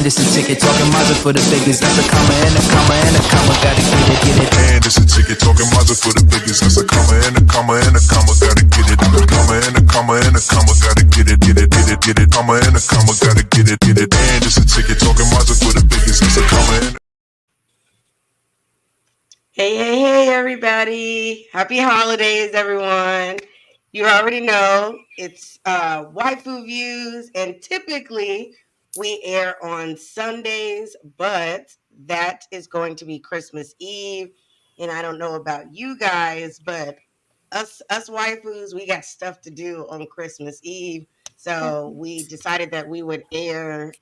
And it's a ticket talking Mazda for the biggest. That's a comma and a comma and a comma. Gotta get it. And it's a ticket talking Mazda for the biggest. That's a comma and a comma and a comma. Gotta get it. A comma and a comma and a comma. Gotta get it. Comma and a comma. Gotta get it. And it's a ticket talking Mazda for the biggest. That's a comma and Hey, everybody. Happy holidays, everyone. You already know it's Waifu Views, and typically we air on Sundays, but that is going to be Christmas Eve. And I don't know about you guys, but us waifus, we got stuff to do on Christmas Eve. So we decided that we would air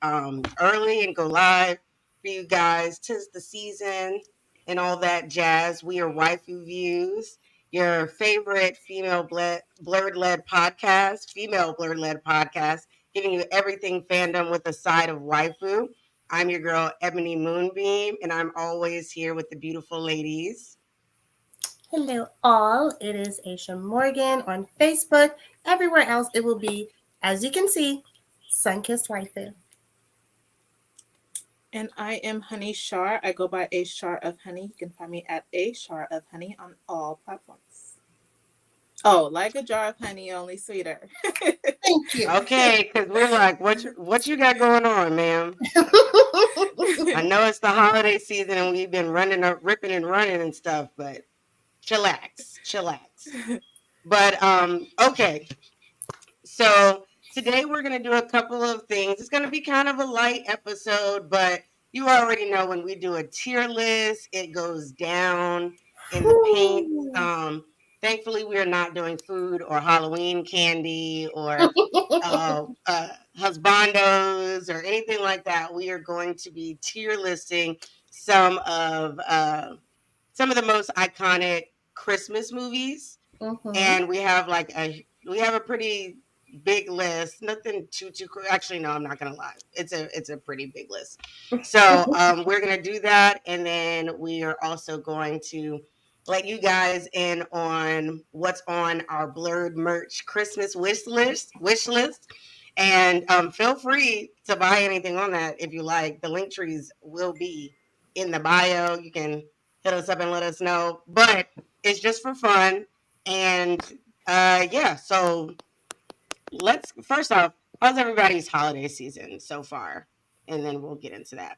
early and go live for you guys. 'Tis the season and all that jazz. We are Waifu Views, your favorite female blurred-led podcast, giving you everything fandom with a side of waifu. I'm your girl, Ebony Moonbeam, and I'm always here with the beautiful ladies. Hello, all. It is Aisha Morgan on Facebook. Everywhere else, it will be, as you can see, Sunkissed Waifu. And I am Honey Shar. I go by A Shar of Honey. You can find me at A Shar of Honey on all platforms. Oh, like a jar of honey, only sweeter. Thank you. Okay, because we're like, what you got going on, ma'am? I know it's the holiday season and we've been ripping and running and stuff, but chillax. But okay. So today we're gonna do a couple of things. It's gonna be kind of a light episode, but you already know when we do a tier list, it goes down in the paint. Thankfully, we are not doing food or Halloween candy or husbandos or anything like that. We are going to be tier listing some of the most iconic Christmas movies, and we have a pretty big list. Nothing too. Actually, no, I'm not gonna lie. It's a pretty big list. So we're gonna do that, and then we are also going to let you guys in on what's on our Blurred merch Christmas wish list. And feel free to buy anything on that if you like. The link trees will be in the bio. You can hit us up and let us know. But it's just for fun. And yeah, so first off, how's everybody's holiday season so far? And then we'll get into that.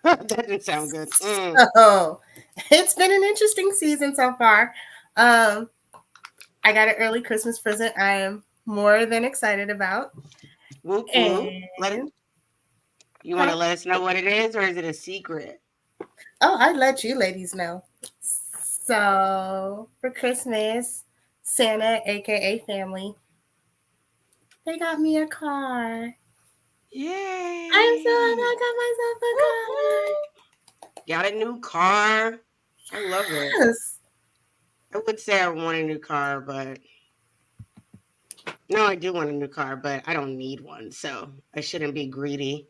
That didn't sound good. So, it's been an interesting season so far. I got an early Christmas present I am more than excited about. You want to let us know what it is, or is it a secret? Oh, I'd let you ladies know. So, for Christmas, Santa, aka family, they got me a car. Yay! I'm so happy I got myself a car. Got a new car. I love it. Yes. I would say I want a new car, but no, I do want a new car, but I don't need one, so I shouldn't be greedy,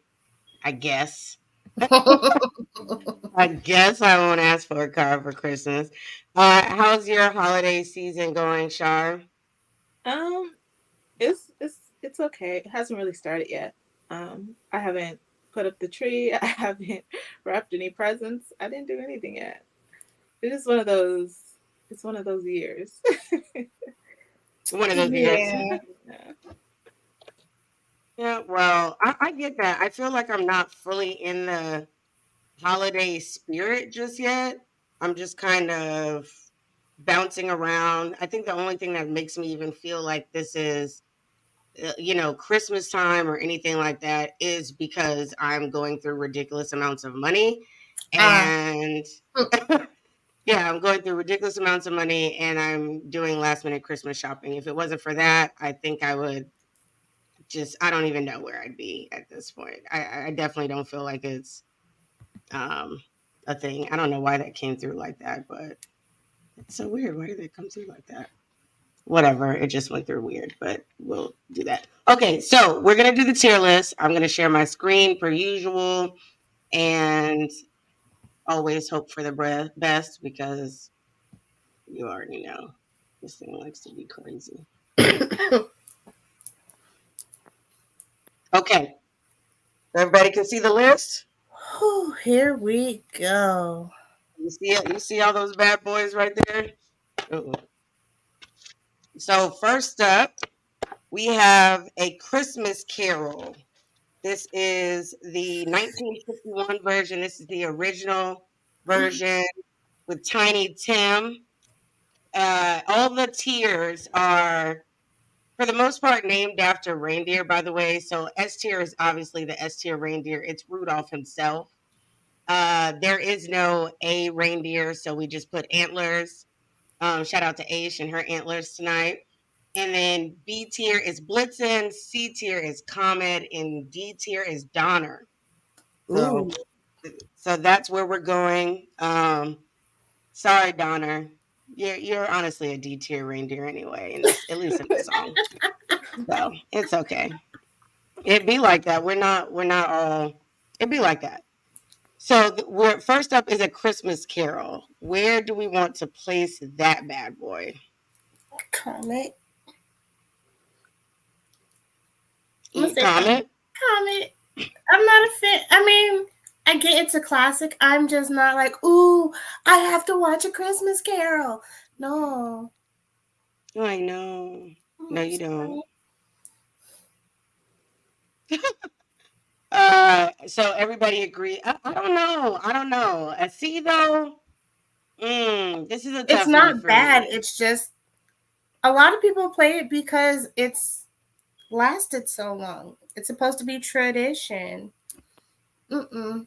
I guess. I guess I won't ask for a car for Christmas. How's your holiday season going, Shar? It's okay. It hasn't really started yet. I haven't put up the tree. I haven't wrapped any presents. I didn't do anything yet. It is one of those. It's one of those years. One of those years. Yeah. Well, I get that. I feel like I'm not fully in the holiday spirit just yet. I'm just kind of bouncing around. I think the only thing that makes me even feel like this is Christmas time or anything like that is because I'm going through ridiculous amounts of money. And yeah, I'm going through ridiculous amounts of money and I'm doing last minute Christmas shopping. If it wasn't for that, I think I would I don't even know where I'd be at this point. I definitely don't feel like it's a thing. I don't know why that came through like that, but it's so weird. Why did it come through like that? Whatever, it just went through weird, but we'll do that. Okay, so we're going to do the tier list. I'm going to share my screen per usual and always hope for the best because you already know this thing likes to be crazy. Okay, everybody can see the list. Whew, here we go. You see it? You see all those bad boys right there? Uh-uh. So first up, we have A Christmas Carol. This is the 1951 version. This is the original version with Tiny Tim. All the tiers are, for the most part, named after reindeer, by the way. So S tier is obviously the S tier reindeer. It's Rudolph himself. There is no A reindeer, so we just put antlers. Shout out to Aish and her antlers tonight. And then B tier is Blitzen, C tier is Comet, and D tier is Donner. So, Ooh. so that's where we're going. Sorry, Donner. You're honestly a D tier reindeer anyway, in this, at least in the song. So it's okay. It'd be like that. We're not all. It'd be like that. So we're first up is A Christmas Carol. Where do we want to place that bad boy? Comet. I'm gonna say Comet. Comet. I'm not a fan. I mean, I get it's a classic. I'm just not like, ooh, I have to watch A Christmas Carol. No. Oh, I know. No, you don't. So everybody agree. I don't know. I don't know. See though, this is a It's tough one not for bad. me. It's just a lot of people play it because it's lasted so long. It's supposed to be tradition. Mm-mm.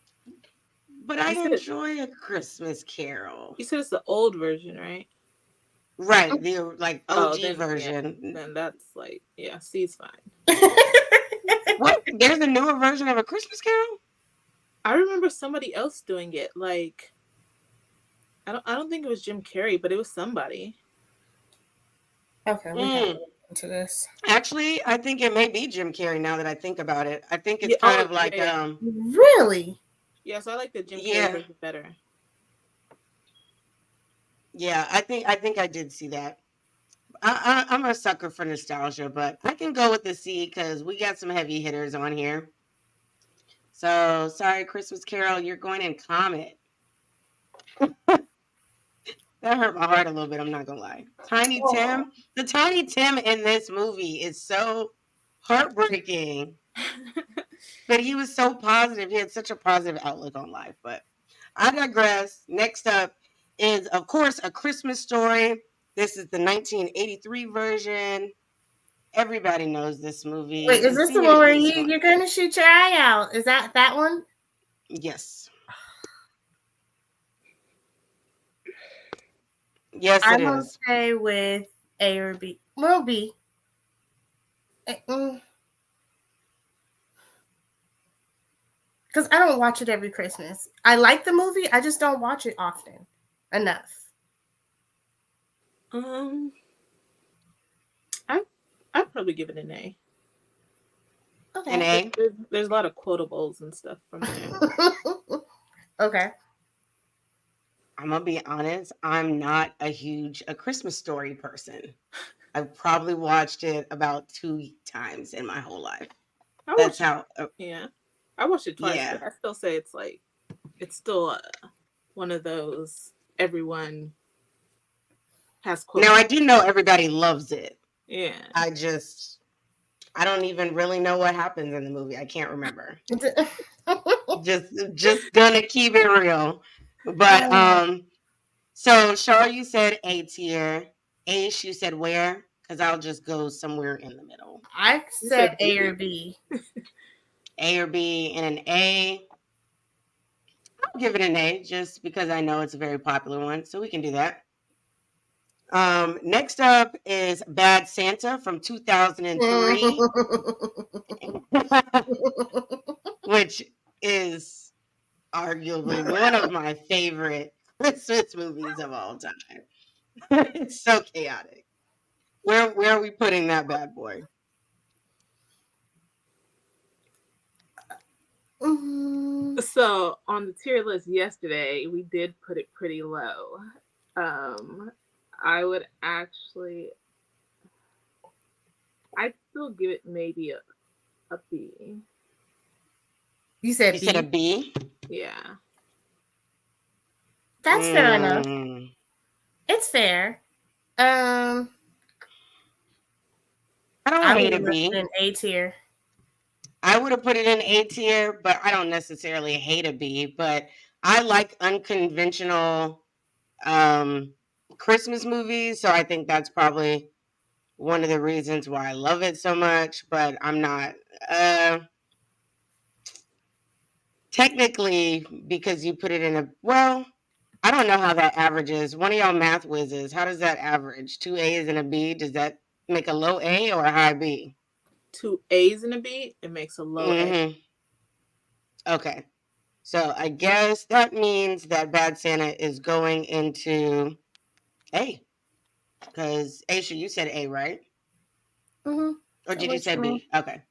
But I You said it. enjoy A Christmas Carol. You said it's the old version, right? Right, the like Oh, OG then yeah, version. then that's like yeah. C's fine. What? There's a newer version of A Christmas Carol? I remember somebody else doing it. Like I don't think it was Jim Carrey, but it was somebody. Okay, we have to look into this. Actually, I think it may be Jim Carrey now that I think about it. I think it's Yeah. kind Oh of like yeah. Really? Yeah. So I like the Jim Carrey yeah. version better. Yeah, I think I did see that. I'm a sucker for nostalgia, but I can go with the C because we got some heavy hitters on here. So sorry, Christmas Carol, you're going in Comet. That hurt my heart a little bit. I'm not gonna lie. Tiny Oh. Tim, the Tiny Tim in this movie is so heartbreaking, but he was so positive. He had such a positive outlook on life. But I digress. Next up is, of course, A Christmas Story. This is the 1983 version. Everybody knows this movie. Wait, is You've this the seen it one at where least once. you're gonna shoot your eye out? Is that one? Yes. Yes, it I'm is. okay with A or B. Well, B. Because I don't watch it every Christmas. I like the movie, I just don't watch it often enough. Um, I I'd probably give it an A. An Okay. A. There's a lot of quotables and stuff from there. Okay. I'm gonna be honest. I'm not a huge A Christmas Story person. I've probably watched it about 2 times in my whole life. I That's watched how. yeah, I watched it twice, Yeah. but I still say it's like it's still one of those everyone has Now quotes. I do know everybody loves it. Yeah. I don't even really know what happens in the movie. I can't remember. Just gonna keep it real. But so Shar, you said A tier. Ace, you said where? Because I'll just go somewhere in the middle. I You said said A or B. B. A or B and an A. I'll give it an A just because I know it's a very popular one. So we can do that. Next up is Bad Santa from 2003, which is arguably one of my favorite Christmas movies of all time. It's so chaotic. Where are we putting that bad boy? So on the tier list yesterday, we did put it pretty low. I would actually, I'd still give it maybe A B. You said You said a B. B? Yeah. That's fair enough. Mm. It's fair. Um, I don't I would hate a have left it B. in A tier. I would have put it in A tier, but I don't necessarily hate a B. But I like unconventional um, Christmas movies, so I think that's probably one of the reasons why I love it so much. But I'm not technically because you put it in a well. I don't know how that averages. One of y'all math whizzes, how does that average? Two A's and a B. Does that make a low A or a high B? 2 A's and a B, it makes a low A. Mm-hmm. Okay. So I guess that means that Bad Santa is going into A. Because Aisha, you said A, right? Mm-hmm. Or That did you works say for me. B? Okay.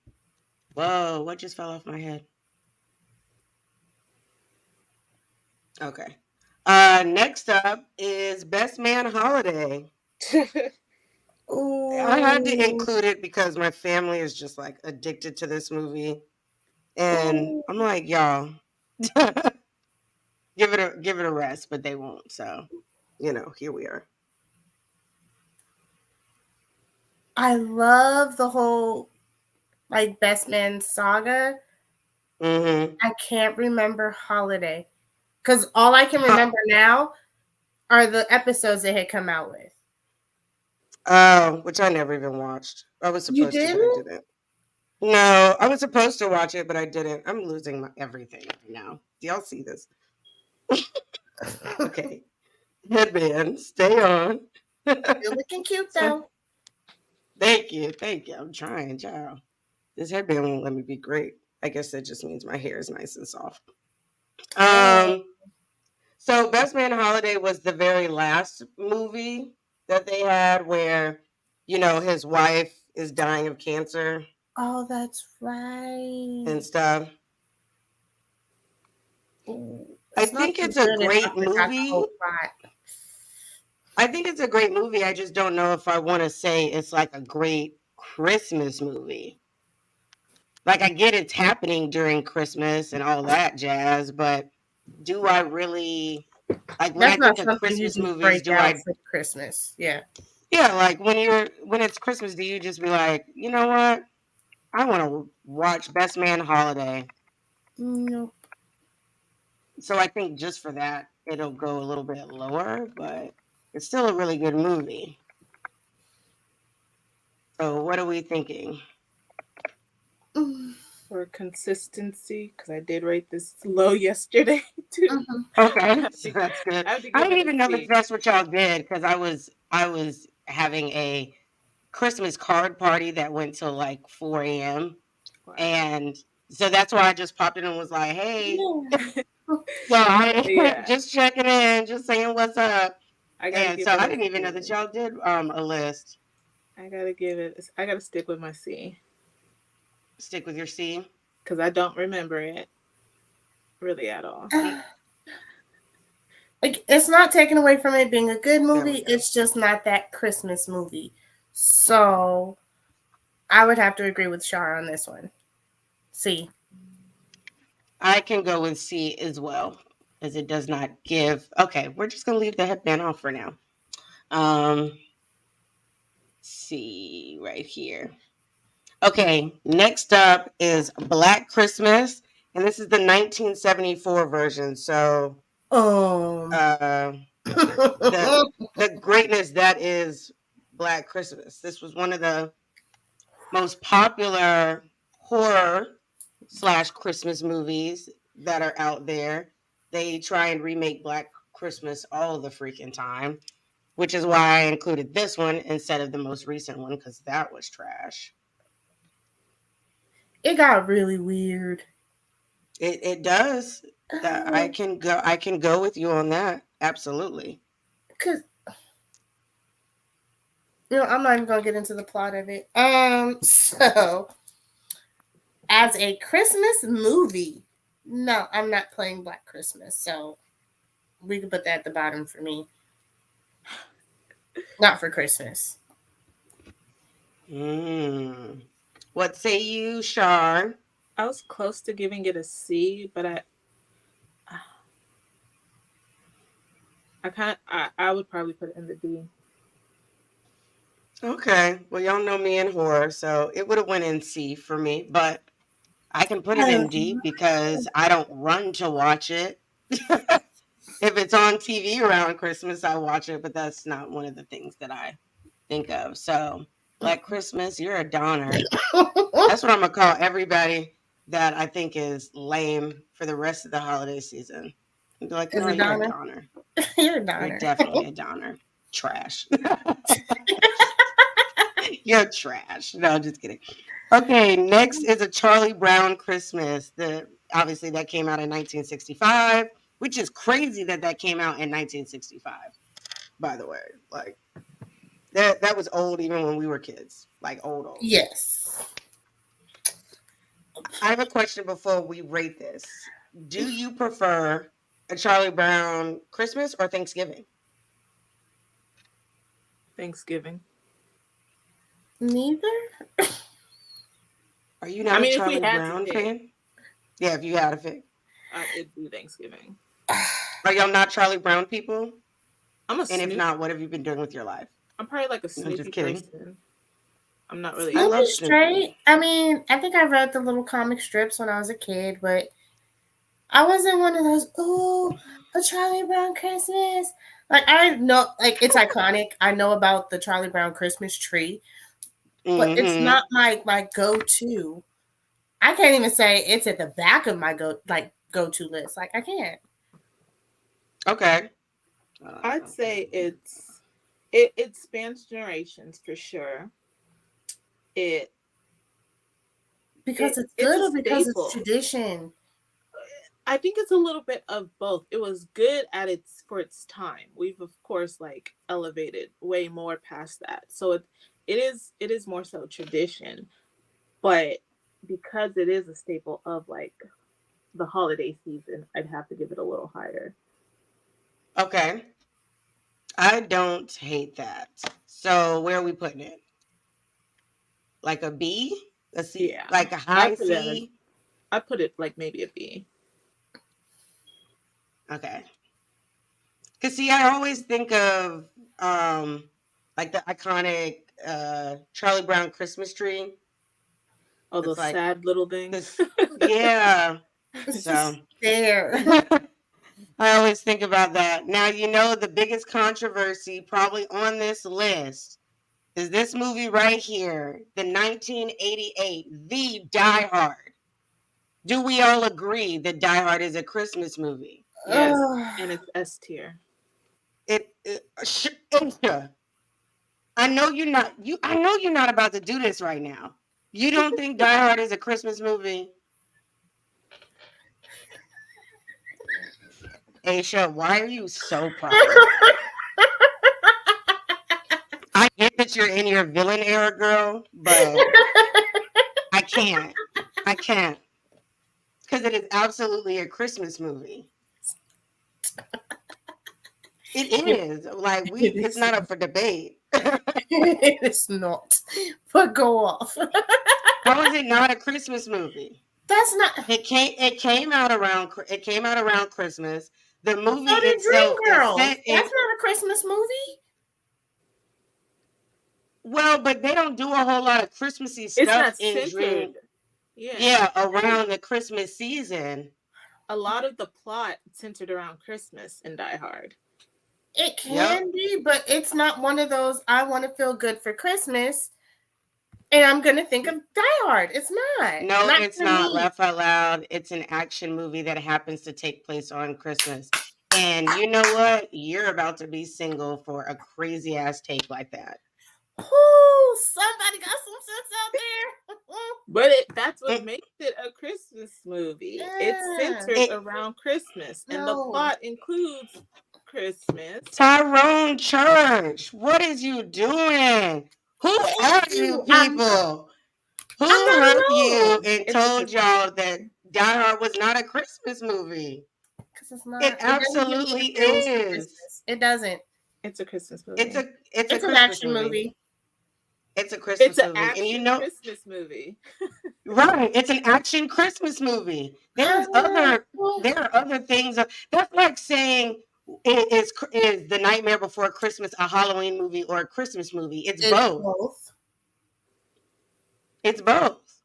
Whoa, what just fell off my head? Okay. Next up is Best Man Holiday. I had to Ooh. include it because my family is just like addicted to this movie. And Ooh. I'm like, y'all, give it a rest, but they won't. So, here we are. I love the whole like Best Man saga. Mm-hmm. I can't remember Holiday because all I can remember now are the episodes they had come out with. Which I never even watched. I was You supposed to, but I didn't? didn't. No, I was supposed to watch it, but I didn't. I'm losing my everything right now. Do y'all see this? Okay. Headband, stay on. You're looking cute So though. thank you. Thank you. I'm trying, child. This headband won't let me be great. I guess that just means my hair is nice and soft. Oh, Um, so Best Man Holiday was the very last movie that they had where, his wife is dying of cancer oh, that's right. and stuff. Ooh, I it's not think too it's a good if I great forgot the whole movie. plot. I think it's a great movie. I just don't know if I want to say it's like a great Christmas movie. Like, I get it's happening during Christmas and all that jazz, but do I really like when I That's not think of something you Christmas just movies, break do out I for Christmas. Yeah. yeah, like when it's Christmas, do you just be like, you know what? I want to watch Best Man Holiday. Nope. So I think just for that, it'll go a little bit lower, but it's still a really good movie. So what are we thinking? Mm-hmm. For consistency, because I did rate this low yesterday too. I Okay, have so to, that's good. I have to I give don't it a even know if C. that's what y'all did because I was having a Christmas card party that went till like 4 a.m. Wow. and so that's why I just popped in and was like, hey. Yeah. So I Yeah, just checking in, just saying what's up. I gotta And give so it I a didn't even know that C. y'all did a list. I gotta give it. I gotta stick with my C Stick with your C. because I don't remember it really at all. Like it's not taken away from it being a good There we movie. go. It's just not that Christmas movie. So I would have to agree with Shar on this one. See. I can go with C as well, as it does not give. Okay, we're just gonna leave the headband off for now. Um, C right here. Okay, next up is Black Christmas, and this is the 1974 version. So, Um. uh, the the greatness that is Black Christmas. This was one of the most popular horror slash Christmas movies that are out there. They try and remake Black Christmas all the freaking time, which is why I included this one instead of the most recent one because that was trash. It got really weird. It does. That I can go with you on that. Absolutely. Cause I'm not even gonna get into the plot of it. So as a Christmas movie, no, I'm not playing Black Christmas. So we can put that at the bottom for me. Not for Christmas. Mm. What say you, Shar? I was close to giving it a C, but I would probably put it in the D. Okay. Well, y'all know me in horror, so it would have went in C for me, but I can put it in D because I don't run to watch it. If it's on TV around Christmas, I watch it, but that's not one of the things that I think of. So, Black Christmas, you're a donner. That's what I'm gonna call everybody that I think is lame for the rest of the holiday season. And be like, Is no, a you're a donor. donner. You're a You're donor. definitely a donner. Trash. You're trash. No, just kidding. Okay, next is a Charlie Brown Christmas. Obviously that came out in 1965, which is crazy that that came out in 1965. By the way, like that was old even when we were kids, like old old. Yes. I have a question before we rate this. Do you prefer a Charlie Brown Christmas or Thanksgiving? Thanksgiving. Neither. Are you I not a mean, if we Charlie had to Brown pick, fan? Yeah, if you had to pick. it'd be Thanksgiving. Are y'all not Charlie Brown people? I'm a And if Snoop. not, what have you been doing with your life? I'm probably like a I'm just Snoopy kidding. person. I'm not really. I Snoopy love straight. Snoopy. I mean, I think I read the little comic strips when I was a kid, but I wasn't one of those, oh, a Charlie Brown Christmas. Like I know like it's iconic. I know about the Charlie Brown Christmas tree, but it's Mm-hmm. not my go-to. I can't even say it's at the back of my go-to list. Like I can't. Okay. I'd say it spans generations for sure. It Because it's it's good a or because it's staple. tradition. I think it's a little bit of both. It was good at its for its time. We've of course like elevated way more past that. So it is more so tradition, but because it is a staple of like the holiday season, I'd have to give it a little higher. Okay. I don't hate that. So where are we putting it? Like a B? A C? Yeah. Like a I high put it as C? I put it like maybe a B. Okay. Cause see, I always think of like the iconic Charlie Brown Christmas tree. Oh, It's those like sad little things. this, yeah. It's So just there. I always think about that. Now, you know, the biggest controversy probably on this list is this movie right here, the 1988, The Die Hard. Do we all agree that Die Hard is a Christmas movie? Yes, Ugh. and it's S tier. Aisha, I know you're not. I know you're not about to do this right now. You don't think Die Hard is a Christmas movie, Aisha? Why are you so proud? I get that you're in your villain era, girl, but I can't. I can't because it is absolutely a Christmas movie. It it, is like it it's is. not up for debate. It is not. But go off. How is it not a Christmas movie? That's not. It came out around Christmas. The movie So did itself is Dreamgirls. set That's in not a Christmas movie. well, but they don't do a whole lot of Christmassy It's stuff not in centered. Dream. Yeah. Yeah, around the Christmas season. A lot of the plot centered around Christmas in Die Hard. It Yep. can be, but it's not one of those. I want to feel good for Christmas, and I'm gonna think of Die Hard. It's not. No, Not it's for not. me. Laugh out loud. It's an action movie that happens to take place on Christmas. And you know what? You're about to be single for a crazy ass take like that. Whoo! Somebody got some sense out there. But that's what Mm, makes it a Christmas movie. It's Yeah. centered It, around Christmas, and the No. plot includes Christmas. Tyrone Church, what is you doing? Who Thank are you you. people? I'm Who not hurt you alone. and It's a told Christmas y'all that movie. Die Hard was not a Christmas movie? Because It it doesn't give me the absolutely feels for is. Christmas. It doesn't. It's a Christmas It's movie. a It's an Christmas action movie. movie. It's a It's Christmas an movie, and action Christmas movie. right? It's an action Christmas movie. There are other things. That's like saying is The Nightmare Before Christmas a Halloween movie or a Christmas movie? It's It's both. both. It's both.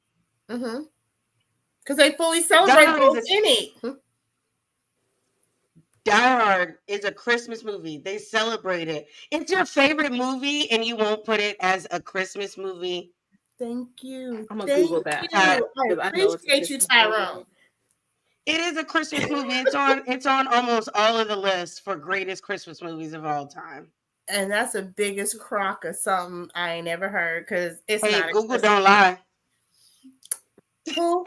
Mm-hmm. Because they fully Die celebrate Hard both is in it. Die Hard is a Christmas movie. They celebrate it. It's your favorite movie, and you won't put it as a Christmas movie. Thank you. I'm gonna Thank Google that you. I because I know it's a appreciate you, Christmas movie. Tyrone. It is a Christmas movie. It's on almost all of the lists for greatest Christmas movies of all time. And that's the biggest crock of something I ain't ever heard because it's Hey, not a Google Christmas. don't lie. Who?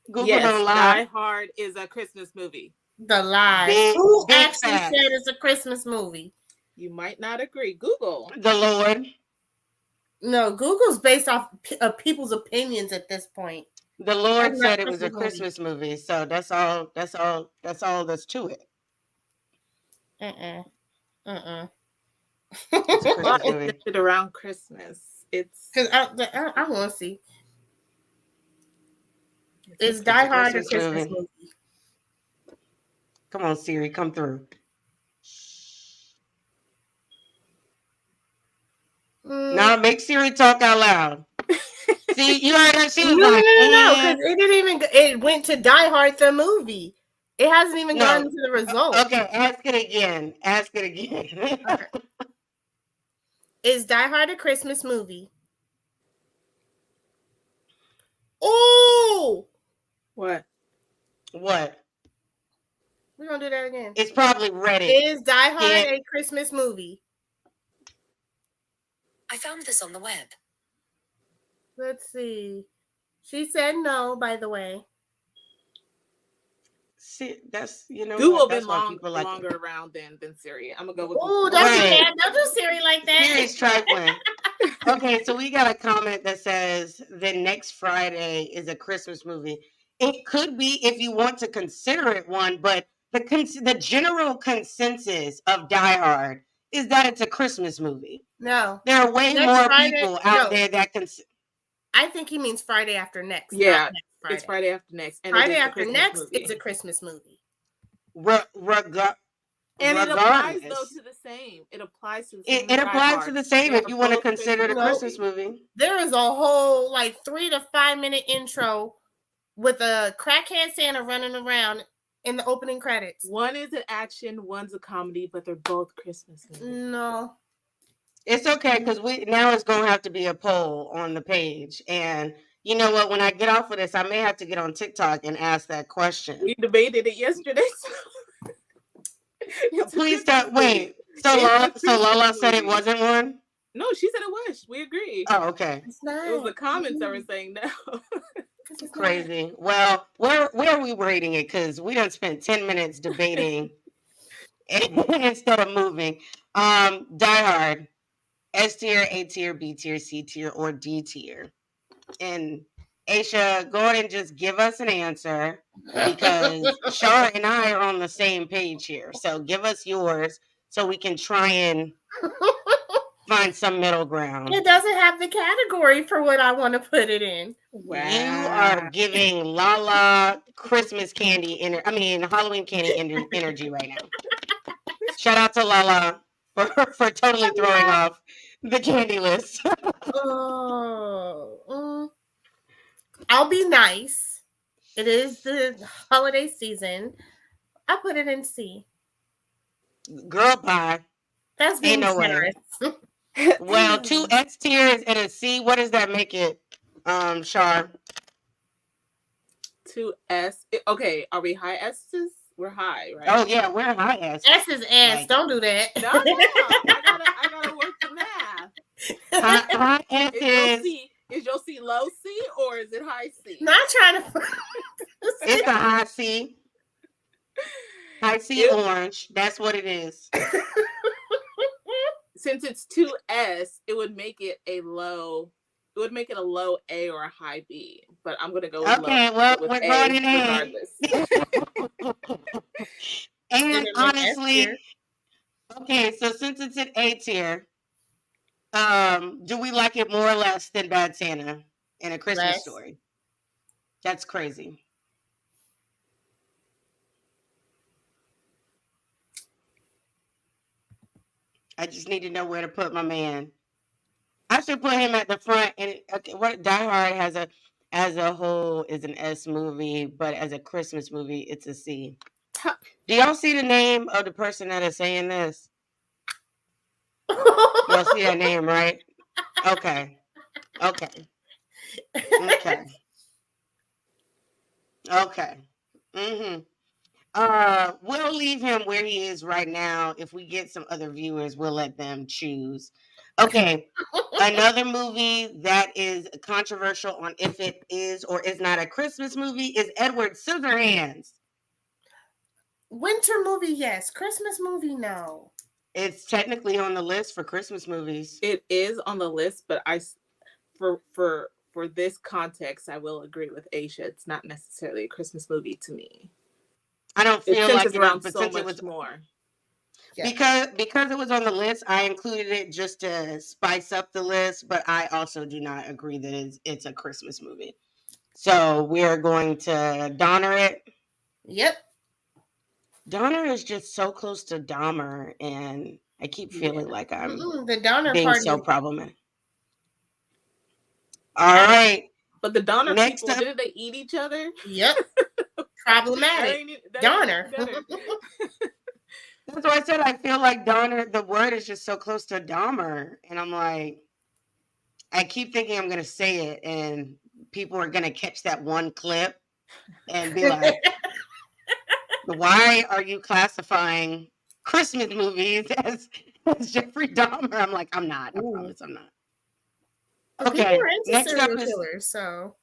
Google Yes, don't lie. Die Hard is a Christmas movie. The lies. Big- Who big actually facts. said it's a Christmas movie? You might not agree. Google. The Lord. No, Google's based off of people's opinions at this point. The Lord That's not said it was a Christmas movie. Christmas movie, so that's all. That's all that's to it. It's It's a Well, Christmas it's movie. centered around Christmas. It's Because I want to see. Is It's a Die Hard a Christmas Christmas movie. movie? Come on, Siri, come through. Now make Siri talk out loud. See, you heard her. She was No, like, because it didn't even. It went to Die Hard the movie. It hasn't even No. gone into the result. Okay, ask it again. Ask it again. Okay. Is Die Hard a Christmas movie? Oh, what? What? we're gonna do that again. It's probably Reddit. Is Die Hard Yeah. a Christmas movie? I found this on the web. Let's see. She said no, by the way. See, that's Google what? been That's why people like longer around than Siri. I'm gonna go with Oh, Google. don't do Right. that. Don't do Siri like that. Siri's trifling. Okay, so we got a comment that says the next Friday is a Christmas movie. It could be if you want to consider it one, but the general consensus of Die Hard is that it's a Christmas movie. No, There are way Next more Friday- people out no. there that I think he means Friday after next. not Yeah, next Friday. It's Friday after next. And it Friday is a after Christmas next, movie. it's a Christmas movie. And it applies regardless. though to the same. It applies to the same. It as Die applies Hard. to the same They if are you want to both consider it a Christmas Christmas movies. movie. There is a whole 3 to 5 minute intro with a crackhead Santa running around in the opening credits. One is an action, one's a comedy, but they're both Christmas movies. No. It's okay because now it's gonna have to be a poll on the page, and you know what? When I get off of this, I may have to get on TikTok and ask that question. We debated it yesterday. Please stop. Wait. So Lala said it wasn't one. No, she said it was. We agree. Oh, okay. It's not. It was the comments that were saying no. It's Crazy. Well, where are we rating it? Because we done spent 10 minutes debating instead of moving. Die Hard, S tier, A tier, B tier, C tier, or D tier. And Aisha, go ahead and just give us an answer because Shar and I are on the same page here. So give us yours so we can try and find some middle ground. It doesn't have the category for what I want to put it in. You are giving Lala Christmas candy, Halloween candy energy right now. Shout out to Lala for totally throwing off the candy list. I'll be nice. It is the holiday season. I put it in C. Girl pie. That's being Ain't no way. generous. Well, 2 S tiers and a C. What does that make it, Shar? 2 S. Okay, are we high S's? We're high, right? Oh yeah, we're high S. S is S. Like- Don't do that. No, I gotta work the math. High S is Is your C low C or is it high C? Not trying to. it's a high C. High C orange. That's what it is. Since it's 2S, it would make it a low. It would make it a low A or a high B. But I'm gonna go with Okay, low. well, with we're A going in A. regardless. And Is it like S honestly, tier? okay, so since it's an A tier, Do we like it more or less than Bad Santa and A Christmas Less. Story? That's crazy. I just need to know where to put my man. I should put him at the front. And okay, what Die Hard has a as a whole is an S movie, but as a Christmas movie, it's a C. Do y'all see the name of the person that is saying this? Y'all see that name, right? Okay. Okay. Okay. Okay. Mm-hmm. We'll leave him where he is right now. If we get some other viewers, we'll let them choose. Okay. Another movie that is controversial on if it is or is not a Christmas movie is Edward Scissorhands. Winter movie, yes. Christmas movie, no. It's technically on the list for Christmas movies. It is on the list, but for this context, I will agree with Aisha. It's not necessarily a Christmas movie to me. I don't It feel like centers it is, around but so since it much was more. because it was on the list, I included it just to spice up the list. But I also do not agree that it's a Christmas movie. So we're going to Donner it. Yep. Donner is just so close to Dahmer, and I keep feeling like I'm The Donner being Party. so problematic. All right. But the Donner Next people, up- didn't they eat each other? Yep. Problematic. Donner. That's why I said I feel like Donner, the word is just so close to Dahmer. And I'm like, I keep thinking I'm going to say it, and people are going to catch that one clip and be like, why are you classifying Christmas movies as Jeffrey Dahmer? I'm like, I'm not. I promise I'm not. People Okay. are into Next up serial is killers, so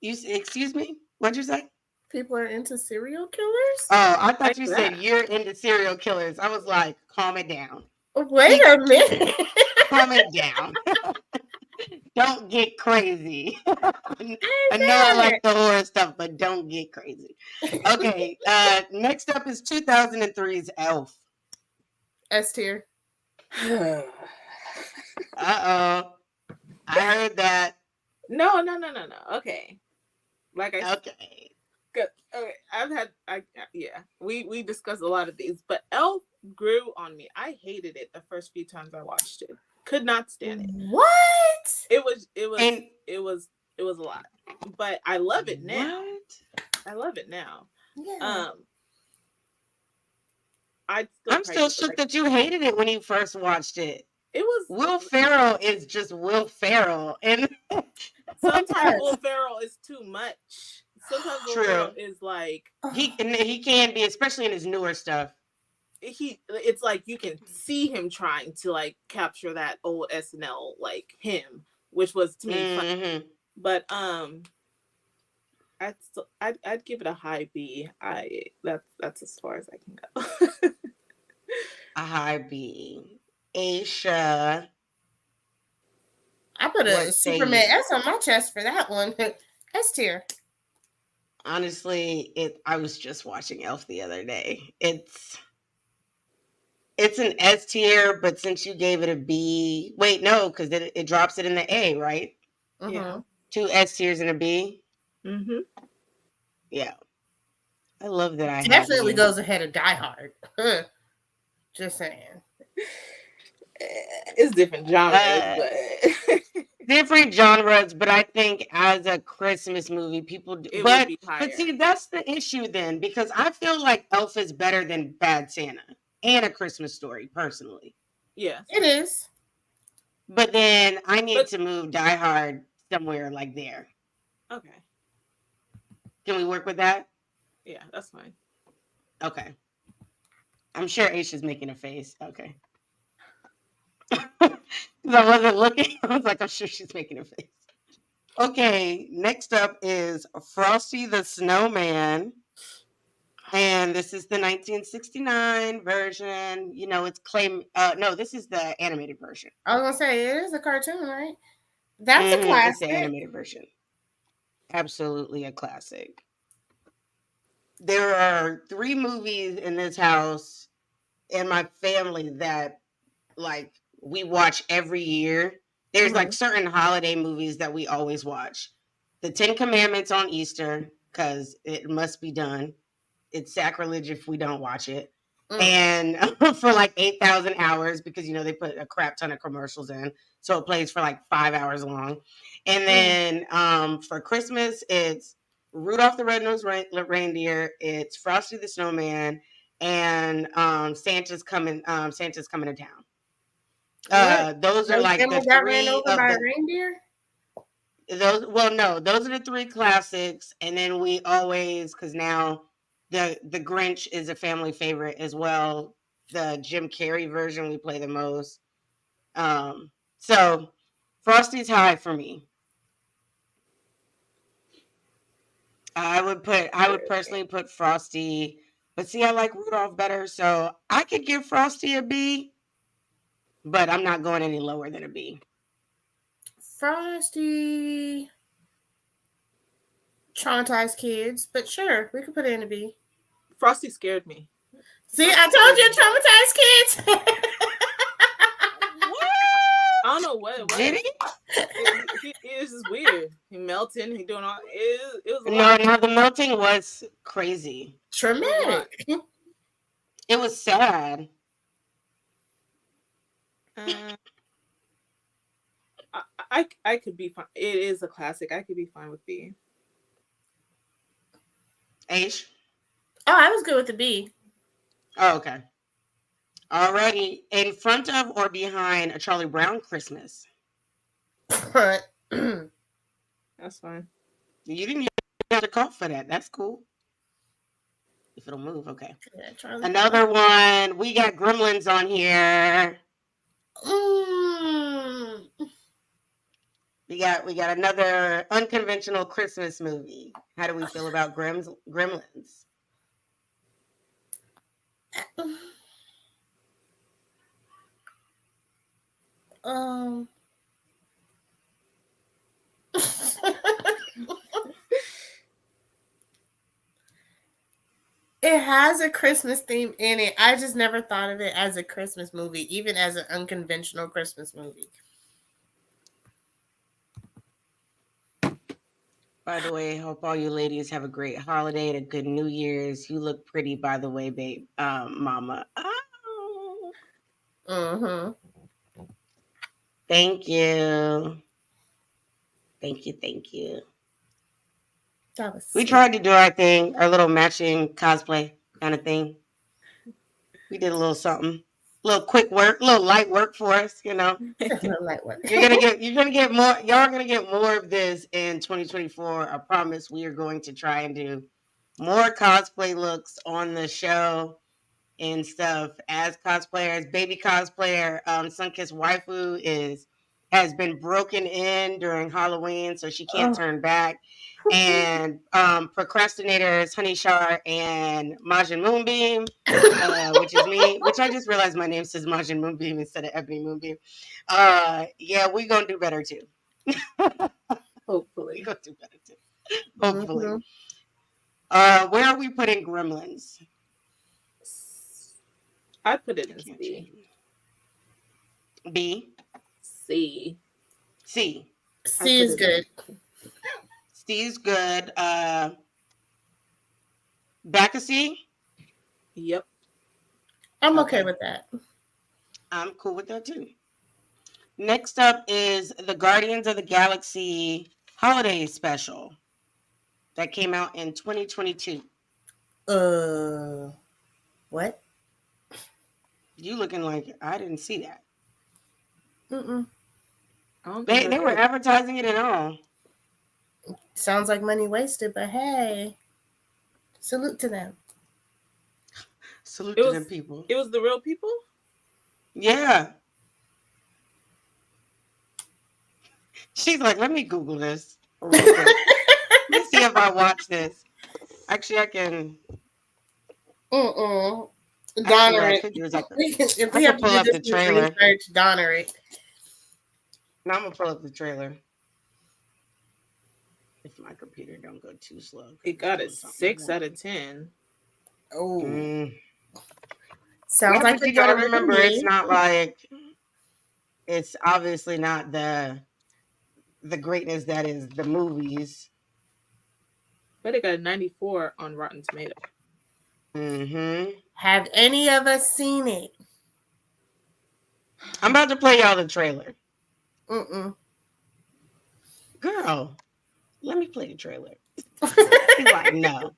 excuse me? What'd you say? people are into serial killers? Oh, I thought Like you that. said you're into serial killers. I was like, calm it down. Wait a minute. Calm it down. Don't get crazy. I know I like the horror stuff, but don't get crazy. Okay. Next up is 2003's Elf. S tier. Uh-oh. I heard that. No. Okay. Like I Okay. Okay, we discussed a lot of these, but Elf grew on me. I hated it the first few times I watched it. Could not stand it. What? It was a lot. But I love it now. What? I love it now. Yeah. I'm still shook that you hated it when you first watched it. It was Will Ferrell is just Will Ferrell, and sometimes Will Ferrell is too much. Sometimes Will Ferrell is like he can be, especially in his newer stuff. It's like you can see him trying to like capture that old SNL like him, which was to me fun. But I'd give it a high B. That's as far as I can go. A high B. Aisha. I put a Superman S on my chest for that one. S tier. Honestly, I was just watching Elf the other day. It's an S tier, but since you gave it a B, wait, no, because it drops it in the A, right? Yeah. 2 S tiers and a B. Mm-hmm. Yeah. I love that I definitely goes ahead of Die Hard. Just saying. It's different genres, but different genres, but I think as a Christmas movie, people do. But see, that's the issue then, because I feel like Elf is better than Bad Santa and A Christmas Story, personally. Yeah, it is. But then I need to move Die Hard somewhere like there. Okay. Can we work with that? Yeah, that's fine. Okay. I'm sure Aisha's making a face. Okay. I wasn't looking. I was like, I'm sure she's making a face. Okay, next up is Frosty the Snowman. And this is the 1969 version. You know, it's no, this is the animated version. I was going to say, it is a cartoon, right? That's a classic. It's the animated version. Absolutely a classic. There are 3 movies in this house and my family that, like, we watch every year. There's like Mhm. certain holiday movies that we always watch. The Ten Commandments on Easter, because it must be done. It's sacrilege if we don't watch it. Mm. And for like 8,000 hours, because they put a crap ton of commercials in. So it plays for like 5 hours long. And Mm. then for Christmas, it's Rudolph the Red-Nosed Reindeer, it's Frosty the Snowman, and Santa's coming to town. What? Those are No like the camel got ran three over of by a the reindeer? no, those are the three classics, and then we always, because now the Grinch is a family favorite as well. The Jim Carrey version we play the most. So Frosty's high for me. I would personally put Frosty, but see, I like Rudolph better, so I could give Frosty a B, but I'm not going any lower than a B. Frosty traumatized kids, but sure, we could put it in a B. Frosty scared me. See, I told you traumatized kids. What? I don't know what it was. Did he? It was just weird. He melting. He doing all. It was a No, lot. no, the melting was crazy. Traumatic. It was sad. I could be fine. It is a classic. I could be fine with B. H. Oh, I was good with the B. Oh, okay. Alrighty. In front of or behind a Charlie Brown Christmas? Front. That's fine. You didn't even have to call for that. That's cool. If it'll move, okay. Yeah, Charlie Another one. We got Gremlins on here. Mm. We got another unconventional Christmas movie. How do we feel about Gremlins? Um. It has a Christmas theme in it. I just never thought of it as a Christmas movie, even as an unconventional Christmas movie. By the way, hope all you ladies have a great holiday and a good New Year's. You look pretty, by the way, babe, mama. Oh. Mm-hmm. Thank you. Thank you. That was We sweet. tried to do our thing, our little matching cosplay kind of thing. We did a little something, a little quick work, a little light work for us, Light work. You're gonna get more. Y'all are gonna get more of this in 2024. I promise. We are going to try and do more cosplay looks on the show and stuff as cosplayers. Baby cosplayer, Sunkissed Waifu has been broken in during Halloween, so she can't turn back. And procrastinators Honey Shar and Majin Moonbeam, which is me, which I just realized my name says Majin Moonbeam instead of Ebony Moonbeam. Yeah, we're gonna do better too. Hopefully. We're gonna do better too. Hopefully. Mm-hmm. Where are we putting Gremlins? I put it as B. B. C. C. C is good. C is good. Back a C? Yep. I'm okay with that. I'm cool with that too. Next up is the Guardians of the Galaxy Holiday Special that came out in 2022. What? You looking like I didn't see that. Mm-mm. They were advertising it and all. Sounds like money wasted, but hey, salute to them. Salute to them people. It was the real people? Yeah. She's like, let me Google this real quick. Let me see if I watch this. Actually, I can. Donner it. If we have to pull up the trailer. Research, Donner it. Now I'm gonna pull up the trailer. If my computer don't go too slow. It got a 6 out of 10. Oh. Sounds like you gotta remember, it's not like it's obviously not the greatness that is the movies. But it got a 94 on Rotten Tomatoes. Mm-hmm. Have any of us seen it? I'm about to play y'all the trailer. Mm-mm. Girl, let me play the trailer. He's like, no,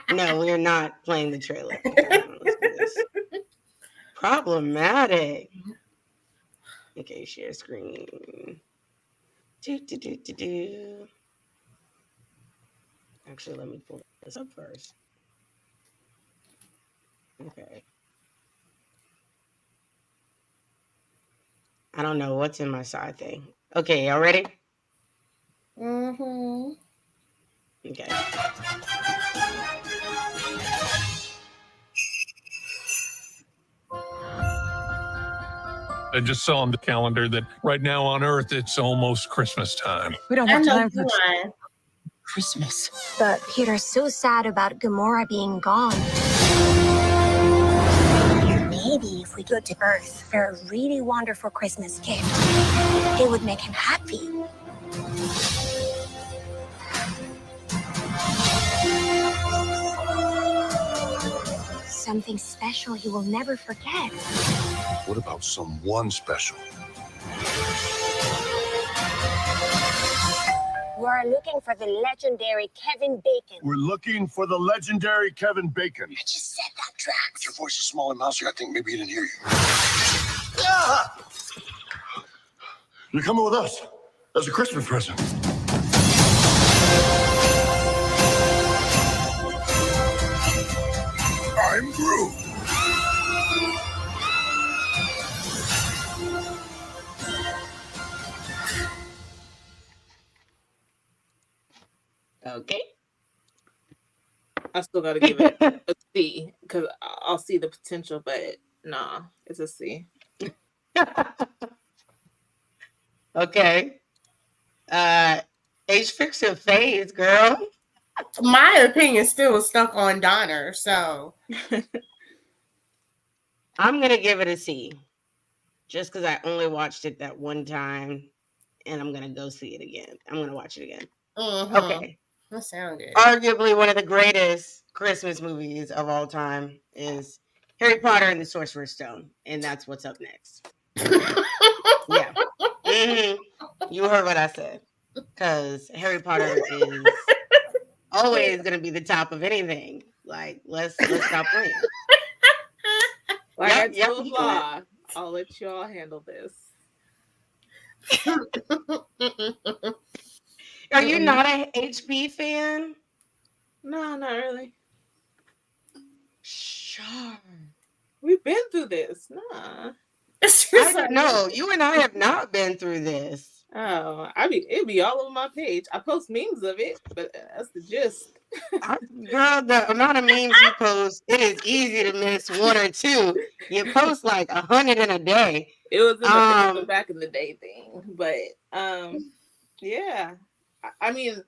we're not playing the trailer. Okay, hold on, let's do this. Problematic. Okay, share screen. Do. Actually, let me pull this up first. Okay. I don't know what's in my side thing. Okay, y'all ready? Mm-hmm. Okay. I just saw on the calendar that right now on Earth it's almost Christmas time. We don't I have know time you for lying. Christmas. But Peter's so sad about Gamora being gone. Maybe if we go to Earth for a really wonderful Christmas gift, it would make him happy. Something special he will never forget. What about someone special? We're looking for the legendary Kevin Bacon. We're looking for the legendary Kevin Bacon. You just said that, Drax. Your voice is small and mousy. I think maybe he didn't hear you. You're coming with us as a Christmas present. I'm Groot. Okay. I still got to give it a C because I'll see the potential, but nah, it's a C. Okay. Age fiction phase, girl. My opinion still was stuck on Donner, so I'm gonna give it a C. Just because I only watched it that one time, and I'm gonna go see it again. I'm gonna watch it again. Okay. that sounds good. Arguably one of the greatest Christmas movies of all time is Harry Potter and the Sorcerer's Stone, and that's what's up next. Yeah. Mhm. You heard what I said. Because Harry Potter is always going to be the top of anything. Like, let's stop playing. Like I Yep, told yep. Law, I'll let you all handle this. Are you not a HP fan? No, not really. Sure. We've been through this. Nah. I don't know. You and I have not been through this. Oh, it'd be all over my page. I post memes of it, but that's the gist. Girl, the amount of memes you post, it is easy to miss one or two. You post like 100 in a day. It was a back in the day thing, but yeah. I mean,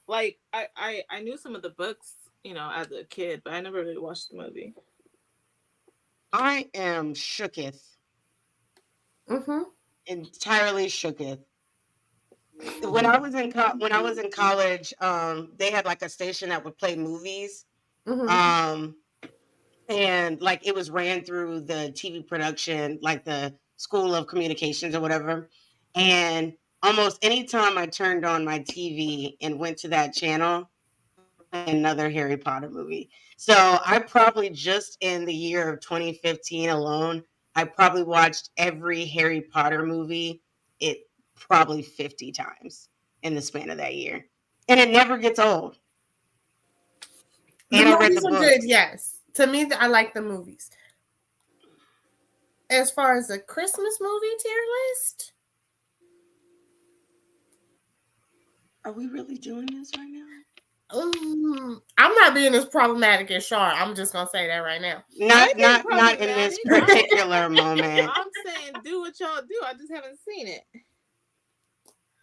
like I knew some of the books, as a kid, but I never really watched the movie. I am shooketh. Entirely shooketh. When I was in college, they had like a station that would play movies, and like it was ran through the TV production, like the School of Communications or whatever. And almost anytime I turned on my TV and went to that channel, another Harry Potter movie. So I probably just in the year of 2015 alone, I probably watched every Harry Potter movie probably 50 times in the span of that year. And it never gets old. The And I read movies the are books. good, yes. To me, I like the movies. As far as a Christmas movie tier list, are we really doing this right now? I'm not being as problematic as Shar. I'm just gonna say that right now. Not in this particular moment. I'm saying do what y'all do. I just haven't seen it.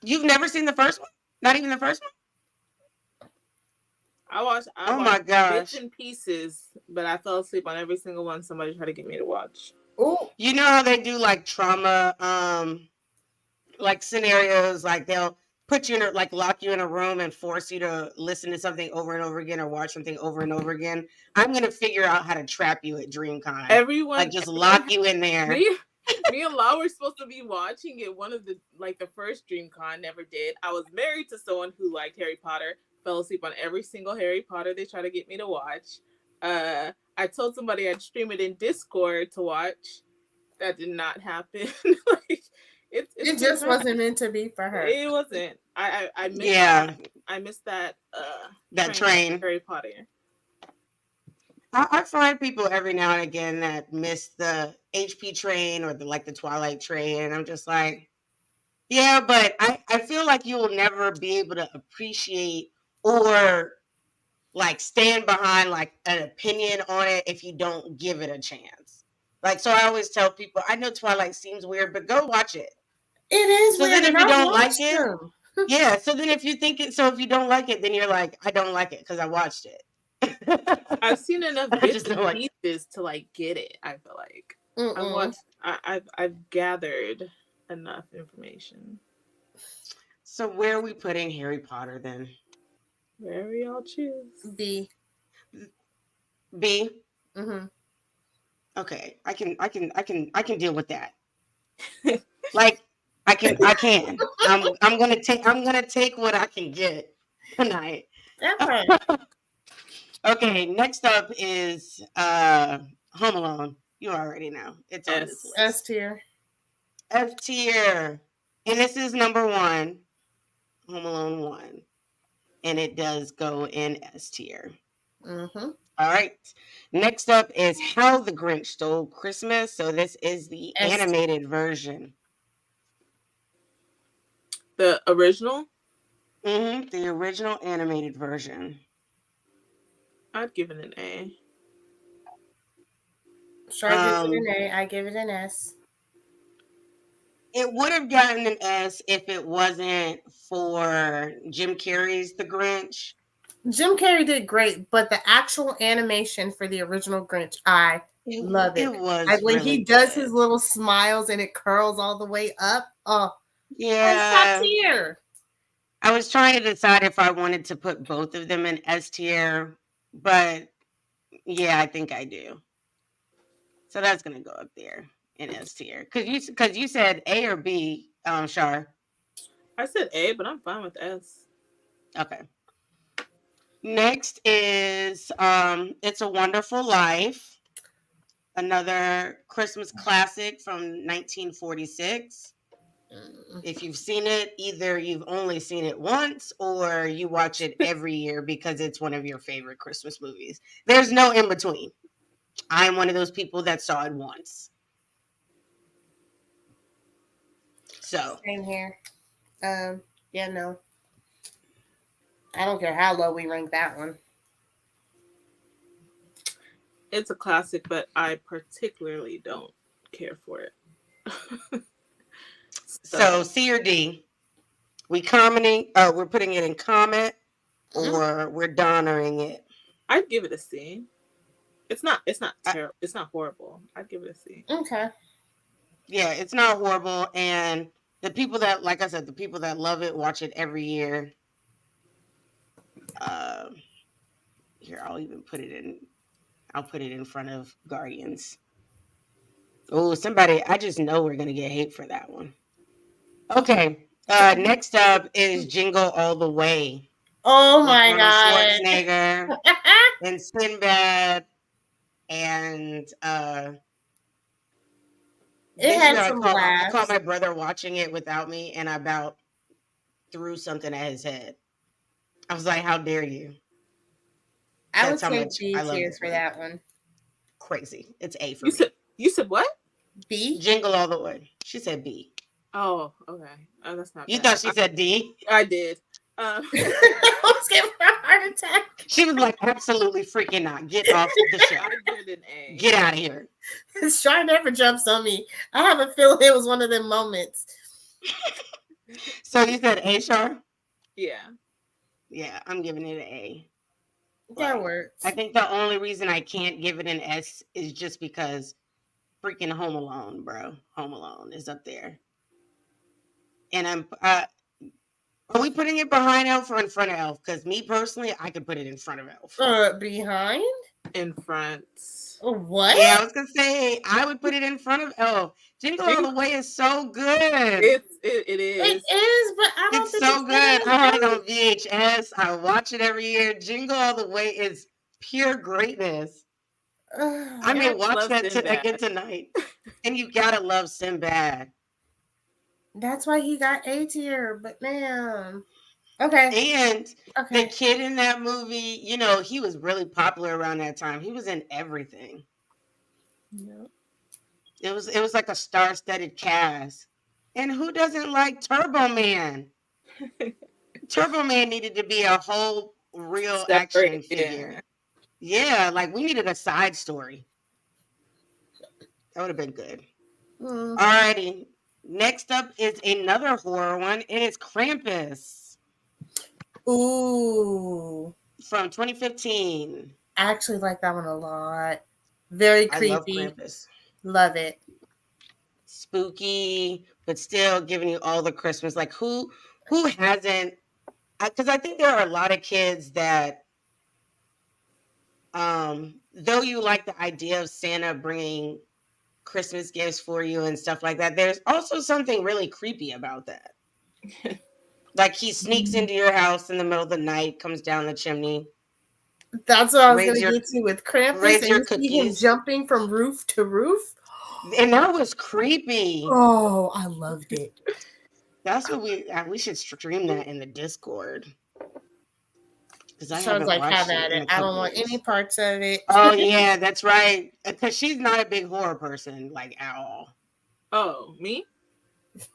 You've never seen the first one? Not even the first one? I watched my gosh. bits and pieces, but I fell asleep on every single one somebody tried to get me to watch. Oh, You know how they do like trauma, like scenarios, like they'll put you in a, like lock you in a room and force you to listen to something over and over again or watch something over and over again. I'm gonna figure out how to trap you at DreamCon. Like just lock you in there. Me and Lau were supposed to be watching it. One of the first DreamCon, never did. I was married to someone who liked Harry Potter. Fell asleep on every single Harry Potter they try to get me to watch. I told somebody I'd stream it in Discord to watch. That did not happen. Like it just wasn't meant to be for her. It wasn't. I missed Yeah, that. I missed that that train. Harry Potter. I find people every now and again that miss the HP train or the Twilight train, and I'm just like, yeah, but I feel like you will never be able to appreciate or like stand behind like an opinion on it if you don't give it a chance. Like, so I always tell people, I know Twilight seems weird, but go watch it. It is So weird, then if and you I don't like watched it, them. yeah. So then if you think it, so if you don't like it, then you're like, I don't like it because I watched it. I've seen enough I bits just and don't like it. pieces to like get it. I feel like Mm-mm. I've gathered enough information. So where are we putting Harry Potter then? Wherever y'all choose. B. B. Mm-hmm. Okay, I can deal with that. Like I can. I'm gonna take what I can get tonight. That's right. Okay, next up is Home Alone. You already know. It's on this list. S tier. F tier. And this is number 1. Home Alone 1. And it does go in S tier. Mm-hmm. All right. Next up is How the Grinch Stole Christmas. So this is the animated version. The original? Mm-hmm. The original animated version. I'd give it an A. Sure, I give it an A. I give it an S. It would have gotten an S if it wasn't for Jim Carrey's The Grinch. Jim Carrey did great, but the actual animation for the original Grinch, I love it. It was like when really he does good. his little smiles and it curls all the way up. Oh, yeah. top tier. I was trying to decide if I wanted to put both of them in S tier, but yeah, I think I do. So that's gonna go up there in S tier because you said A or B, Shar. I said A, but I'm fine with S. Okay. Next is It's a Wonderful Life, another Christmas classic from 1946. If you've seen it, either you've only seen it once or you watch it every year because it's one of your favorite Christmas movies. There's no in between. I'm one of those people that saw it once. So same here. Yeah, no. I don't care how low we rank that one. It's a classic, but I particularly don't care for it. So C or D? We're putting it in comment, or we're donering it. I'd give it a C. It's not terrible. It's not horrible. I'd give it a C. Okay. Yeah, it's not horrible, and the people that, like I said, the people that love it watch it every year. Here, I'll even put it in. I'll put it in front of Guardians. Oh, somebody! I just know we're gonna get hate for that one. Okay. Next up is Jingle All the Way. Oh my Arnold god. Schwarzenegger and Sinbad, and it had some I laughs. caught my brother watching it without me, and I about threw something at his head. I was like, "How dare you!" I would That's how say much B I love tier this for movie. that one. Crazy. It's A for You me. you said what? B? Jingle All the Way. She said B. Oh, okay. Oh, that's not You bad. thought she said D? I did. I was giving her a heart attack. She was like, absolutely freaking not. Get off the show. I'd give it an A. Get out of here. Shar never jumps on me. I have a feeling it was one of them moments. So you said A, Shar? Yeah. Yeah, I'm giving it an A. That works. I think the only reason I can't give it an S is just because freaking Home Alone, bro. Home Alone is up there. And are we putting it behind Elf or in front of Elf? Because me personally, I could put it in front of Elf. Behind? In front. What? Yeah, I was gonna say I would put it in front of Elf. Jingle All the Way is so good. It It is. is, but I don't It's think so it's good. I had it better on VHS. I watch it every year. Jingle All the Way is pure greatness. I may Eric watch loves that Sinbad. again tonight. And you gotta love Sinbad. That's why he got A tier, but man. Okay. And the Okay. kid in that movie, you know, he was really popular around that time. He was in everything. Yep. It was like a star-studded cast. And who doesn't like Turbo Man? Turbo Man needed to be a whole real action Separate, figure. Yeah, like we needed a side story. That would have been good. Mm. Alrighty. Next up is another horror one. It is Krampus Ooh. from 2015. I actually like that one a lot. Very I love creepy. Krampus. Love it. Spooky, but still giving you all the Christmas. Like who hasn't? Because I think there are a lot of kids that, though you like the idea of Santa bringing Christmas gifts for you and stuff like that, there's also something really creepy about that. Like he sneaks into your house in the middle of the night, comes down the chimney. That's what I was Raise going to your- get to with Krampus. raise And your you see him cookies. jumping from roof to roof. And that was creepy. Oh, I loved it. That's what we should stream that in the Discord. Because I Sounds haven't like watched have it at in it. a I don't couple want years. any parts of it. Oh yeah, that's right. Because she's not a big horror person, like at all. Oh, me?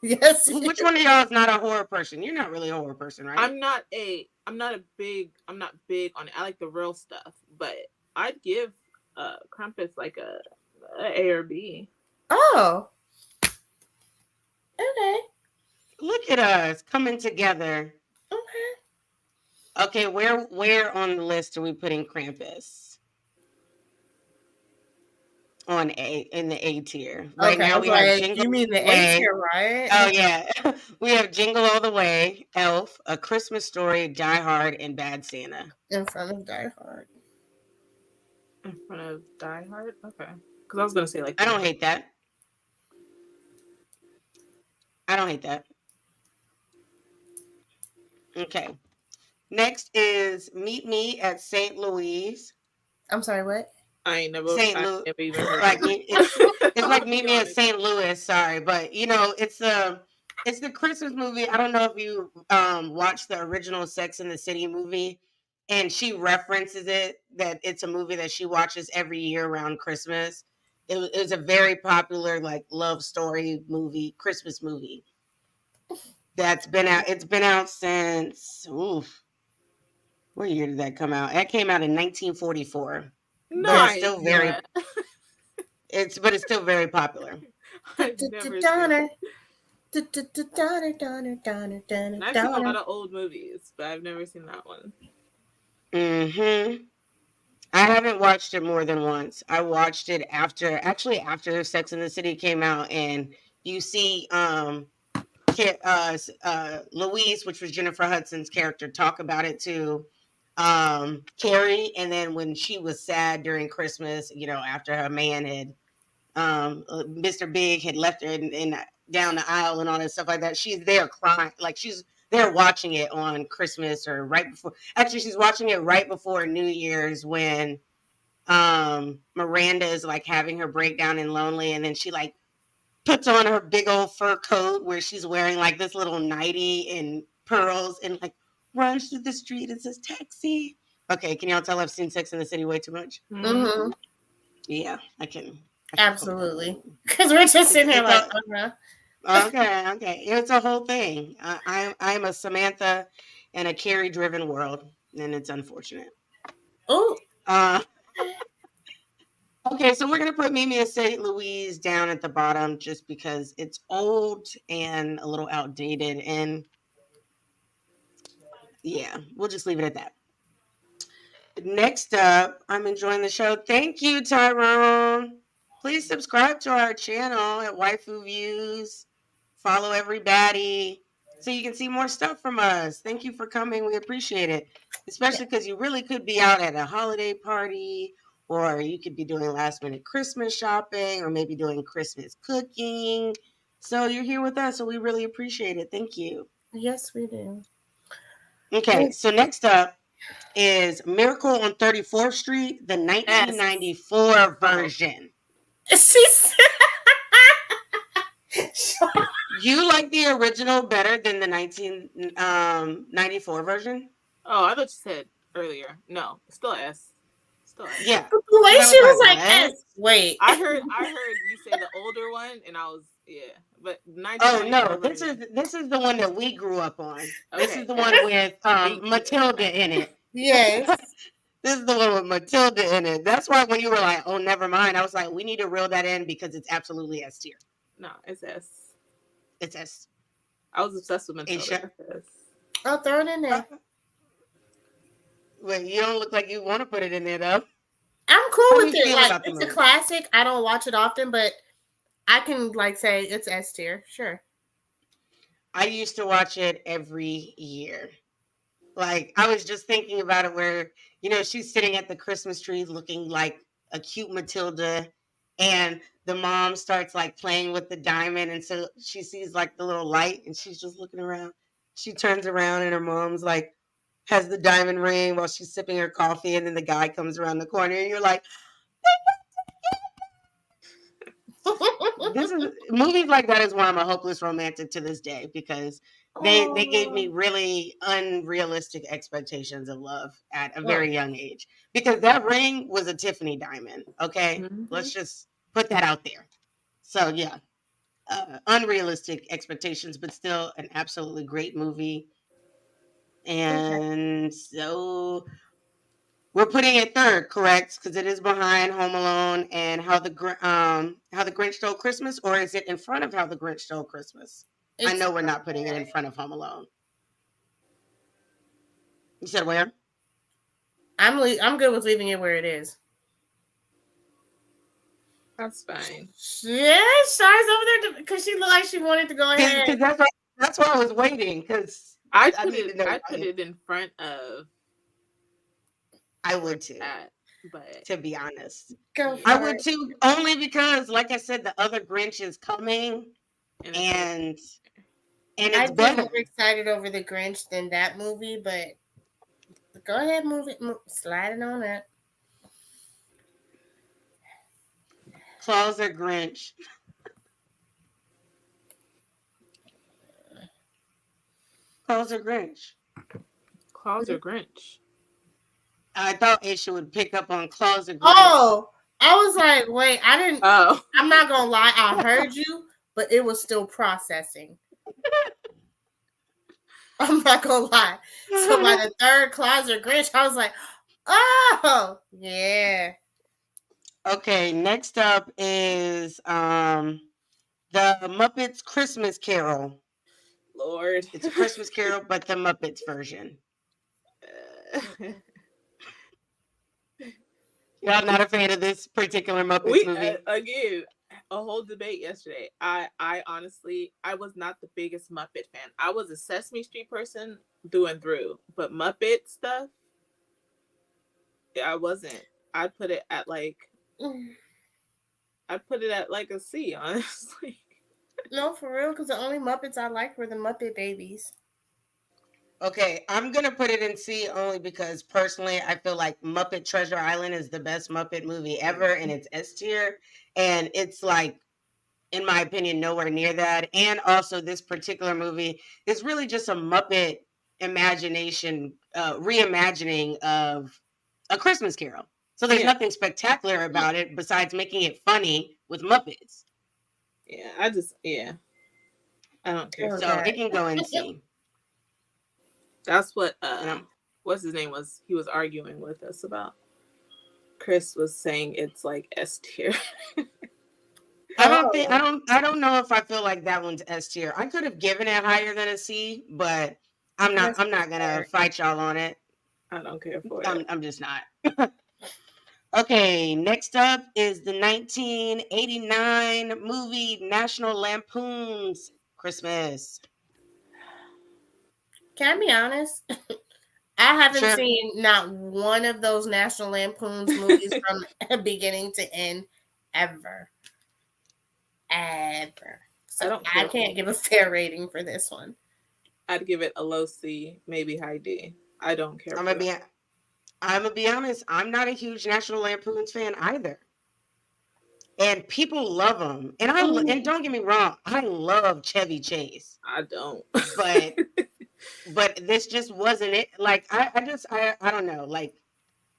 Yes. Which one of y'all is not a horror person? You're not really a horror person, right? I'm not big on it. I like the real stuff, but I'd give Krampus like a A or B. Oh. Okay. Look at us coming together. Okay. Okay, where on the list are we putting Krampus? On in the A tier. Right Okay. I now was we have like, Jingle you mean All the the A Way. tier, right? Oh yeah. We have Jingle All the Way, Elf, A Christmas Story, Die Hard, and Bad Santa. In front of Die Hard. In front of Die Hard? Okay. Because I was going to say like... I don't hate that. I don't hate that. Okay. Next is Meet Me at St. Louis. I'm sorry, what? I never even heard Like of it. it's like I'll Meet be Me at honest. St. Louis. Sorry, but you know it's the Christmas movie. I don't know if you watched the original Sex and the City movie, and she references it that it's a movie that she watches every year around Christmas. It was a very popular like love story movie, Christmas movie that's been out. It's been out since what year did that come out? That came out in 1944. But it's Nice. still very it's still very popular. I've never Donner. seen Donner. And I've seen a lot of old movies, but I've never seen that one. I haven't watched it more than once. I watched it after Sex and the City came out, and you see Louise, which was Jennifer Hudson's character, talk about it to Carrie, and then when she was sad during Christmas, you know, after her man had Mr. Big had left her in down the aisle and all that stuff like that, she's there crying, like she's there watching it on Christmas or right before. Actually, she's watching it right before New Year's when Miranda is like having her breakdown and lonely, and then she like puts on her big old fur coat where she's wearing like this little nightie and pearls and like runs through the street and says taxi. Okay, can y'all tell I've seen Sex in the City way too much? Mm-hmm. Yeah, I can Absolutely. Because we're just sitting here like, okay. It's a whole thing. I'm a Samantha in a Carrie driven world, and it's unfortunate. Oh. Okay, so we're gonna put Mimi and St. Louise down at the bottom just because it's old and a little outdated, and yeah, we'll just leave it at that. Next up, I'm enjoying the show. Thank you, Tyrone. please subscribe to our channel at Waifu Views. Follow everybody so you can see more stuff from us. Thank you for coming. We appreciate it. Especially because you really could be out at a holiday party, or you could be doing last minute Christmas shopping, or maybe doing Christmas cooking. So you're here with us, so we really appreciate it. Thank you. Yes, we do. Okay, so next up is Miracle on 34th Street, the Yes. 1994 version. She's. You like the original better than the 1994 version? Oh, I thought you said earlier. No, still S. Still S. Yeah. The way I she was was like, like, S. what? Wait. I heard you say the older one, and I was but Oh 1994 no, version. this is the one that we grew up on. This Okay, is the yes. one with Thank you. Matilda in it. Yes. This is the one with Matilda in it. That's why when you were like, oh, never mind, I was like, we need to reel that in because it's absolutely S tier. No, it's S. It's S. I was obsessed with Matilda. Aisha? Yes. I'll throw it in there. Wait, you don't look like you want to put it in there though. I'm cool How do with you it. feel Like, about the it's a movie? classic. I don't watch it often, but I can like say it's S tier. Sure. I used to watch it every year. Like, I was just thinking about it where, you know, she's sitting at the Christmas tree looking like a cute Matilda, and the mom starts like playing with the diamond, and so she sees like the little light, and she's just looking around. She turns around, and her mom's like has the diamond ring while she's sipping her coffee, and then the guy comes around the corner, and you're like, this is movies like that is why I'm a hopeless romantic to this day, because they gave me really unrealistic expectations of love at a very young age, because that ring was a Tiffany diamond. Okay, Mhm. let's just put that out there. So yeah, unrealistic expectations, but still an absolutely great movie. And so we're putting it third, correct? Because it is behind Home Alone and How the Grinch Stole Christmas, or is it in front of How the Grinch Stole Christmas? I know we're not putting it in front of Home Alone. You said where? I'm good with leaving it where it is. That's fine. Yeah, Shar's over there because she looked like she wanted to go ahead. Because that's why I was waiting. Because I I put need to know. I put it in front of. I would too. But To be honest, Go for I would it. too. Only because, like I said, the other Grinch is coming, and it's I'd be better. more excited over the Grinch than that movie, but go ahead, slide it on up. Claus or Grinch? Claus or Grinch? Claus or Grinch? I thought Aisha would pick up on Claus or Grinch. Oh, I was like, wait, I didn't. Oh, I'm not gonna lie, I heard you, but it was still processing. I'm not gonna lie. So by the third Claus or Grinch, I was like, oh yeah. Okay, next up is the Muppets Christmas Carol. Lord. It's a Christmas Carol, but the Muppets version. Y'all not a fan of this particular Muppets movie? Again, a whole debate yesterday. I honestly, I was not the biggest Muppet fan. I was a Sesame Street person through and through, but Muppet stuff, I wasn't. I'd put it at like a C, honestly. No, for real, because the only Muppets I liked were the Muppet Babies. Okay, I'm gonna put it in C only because personally I feel like Muppet Treasure Island is the best Muppet movie ever, and it's S tier, and it's like, in my opinion, nowhere near that. And also, this particular movie is really just a Muppet imagination, reimagining of A Christmas Carol. So there's nothing spectacular about it besides making it funny with Muppets. Yeah, I don't care. So it can go in C. That's what what's his name was. He was arguing with us about. Chris was saying it's like S tier. I don't know if I feel like that one's S tier. I could have given it higher than a C, but I'm not gonna fight y'all on it. I don't care for it. I'm just not. Okay, next up is the 1989 movie National Lampoon's Christmas. Can I be honest? I haven't Sure. seen not one of those National Lampoon's movies from beginning to end ever. Ever. So I don't I care. can't give a fair rating for this one. I'd give it a low C, maybe high D. I don't care. I'm For gonna be I'm gonna be honest. I'm not a huge National Lampoon's fan either, and people love them. And and don't get me wrong, I love Chevy Chase, I don't. but this just wasn't it. Like I don't know. Like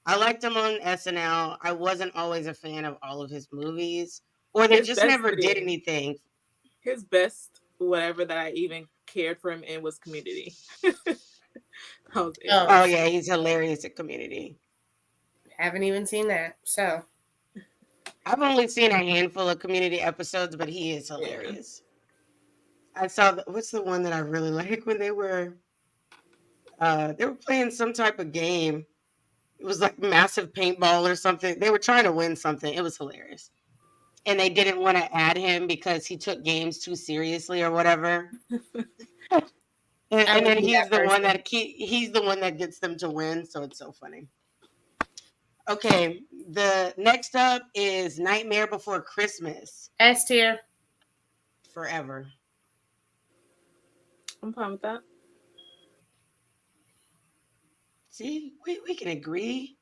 I liked him on SNL. I wasn't always a fan of all of his movies, or they His just best never did thing, anything. his best whatever that I even cared for him in was Community. That was it. Oh, Oh yeah, he's hilarious at Community. haven't even seen that. So I've only seen a handful of Community episodes, but he is hilarious. I saw what's the one that I really like when they were playing some type of game. It was like massive paintball or something. They were trying to win something. It was hilarious. And they didn't want to add him because he took games too seriously or whatever. And would then be he's that the one person. he's the one that gets them to win, so it's so funny. Okay, the next up is Nightmare Before Christmas. S tier. Forever. I'm fine with that. See, we can agree.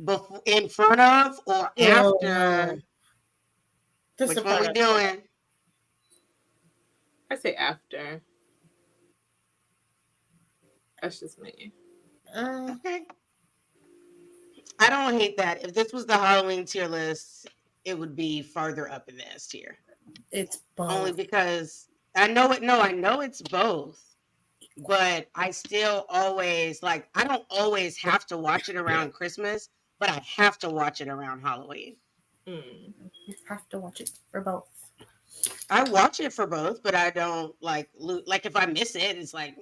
Before, in front of or Oh, after. Just Which the one we front. doing? I say after. That's just me. Okay. I don't hate that. If this was the Halloween tier list, it would be farther up in the S tier. It's both. Only because I know it. No, I know it's both. But I still always like. I don't always have to watch it around Christmas, but I have to watch it around Halloween. Mm. You have to watch it for both. I watch it for both, but I don't like if I miss it, it's like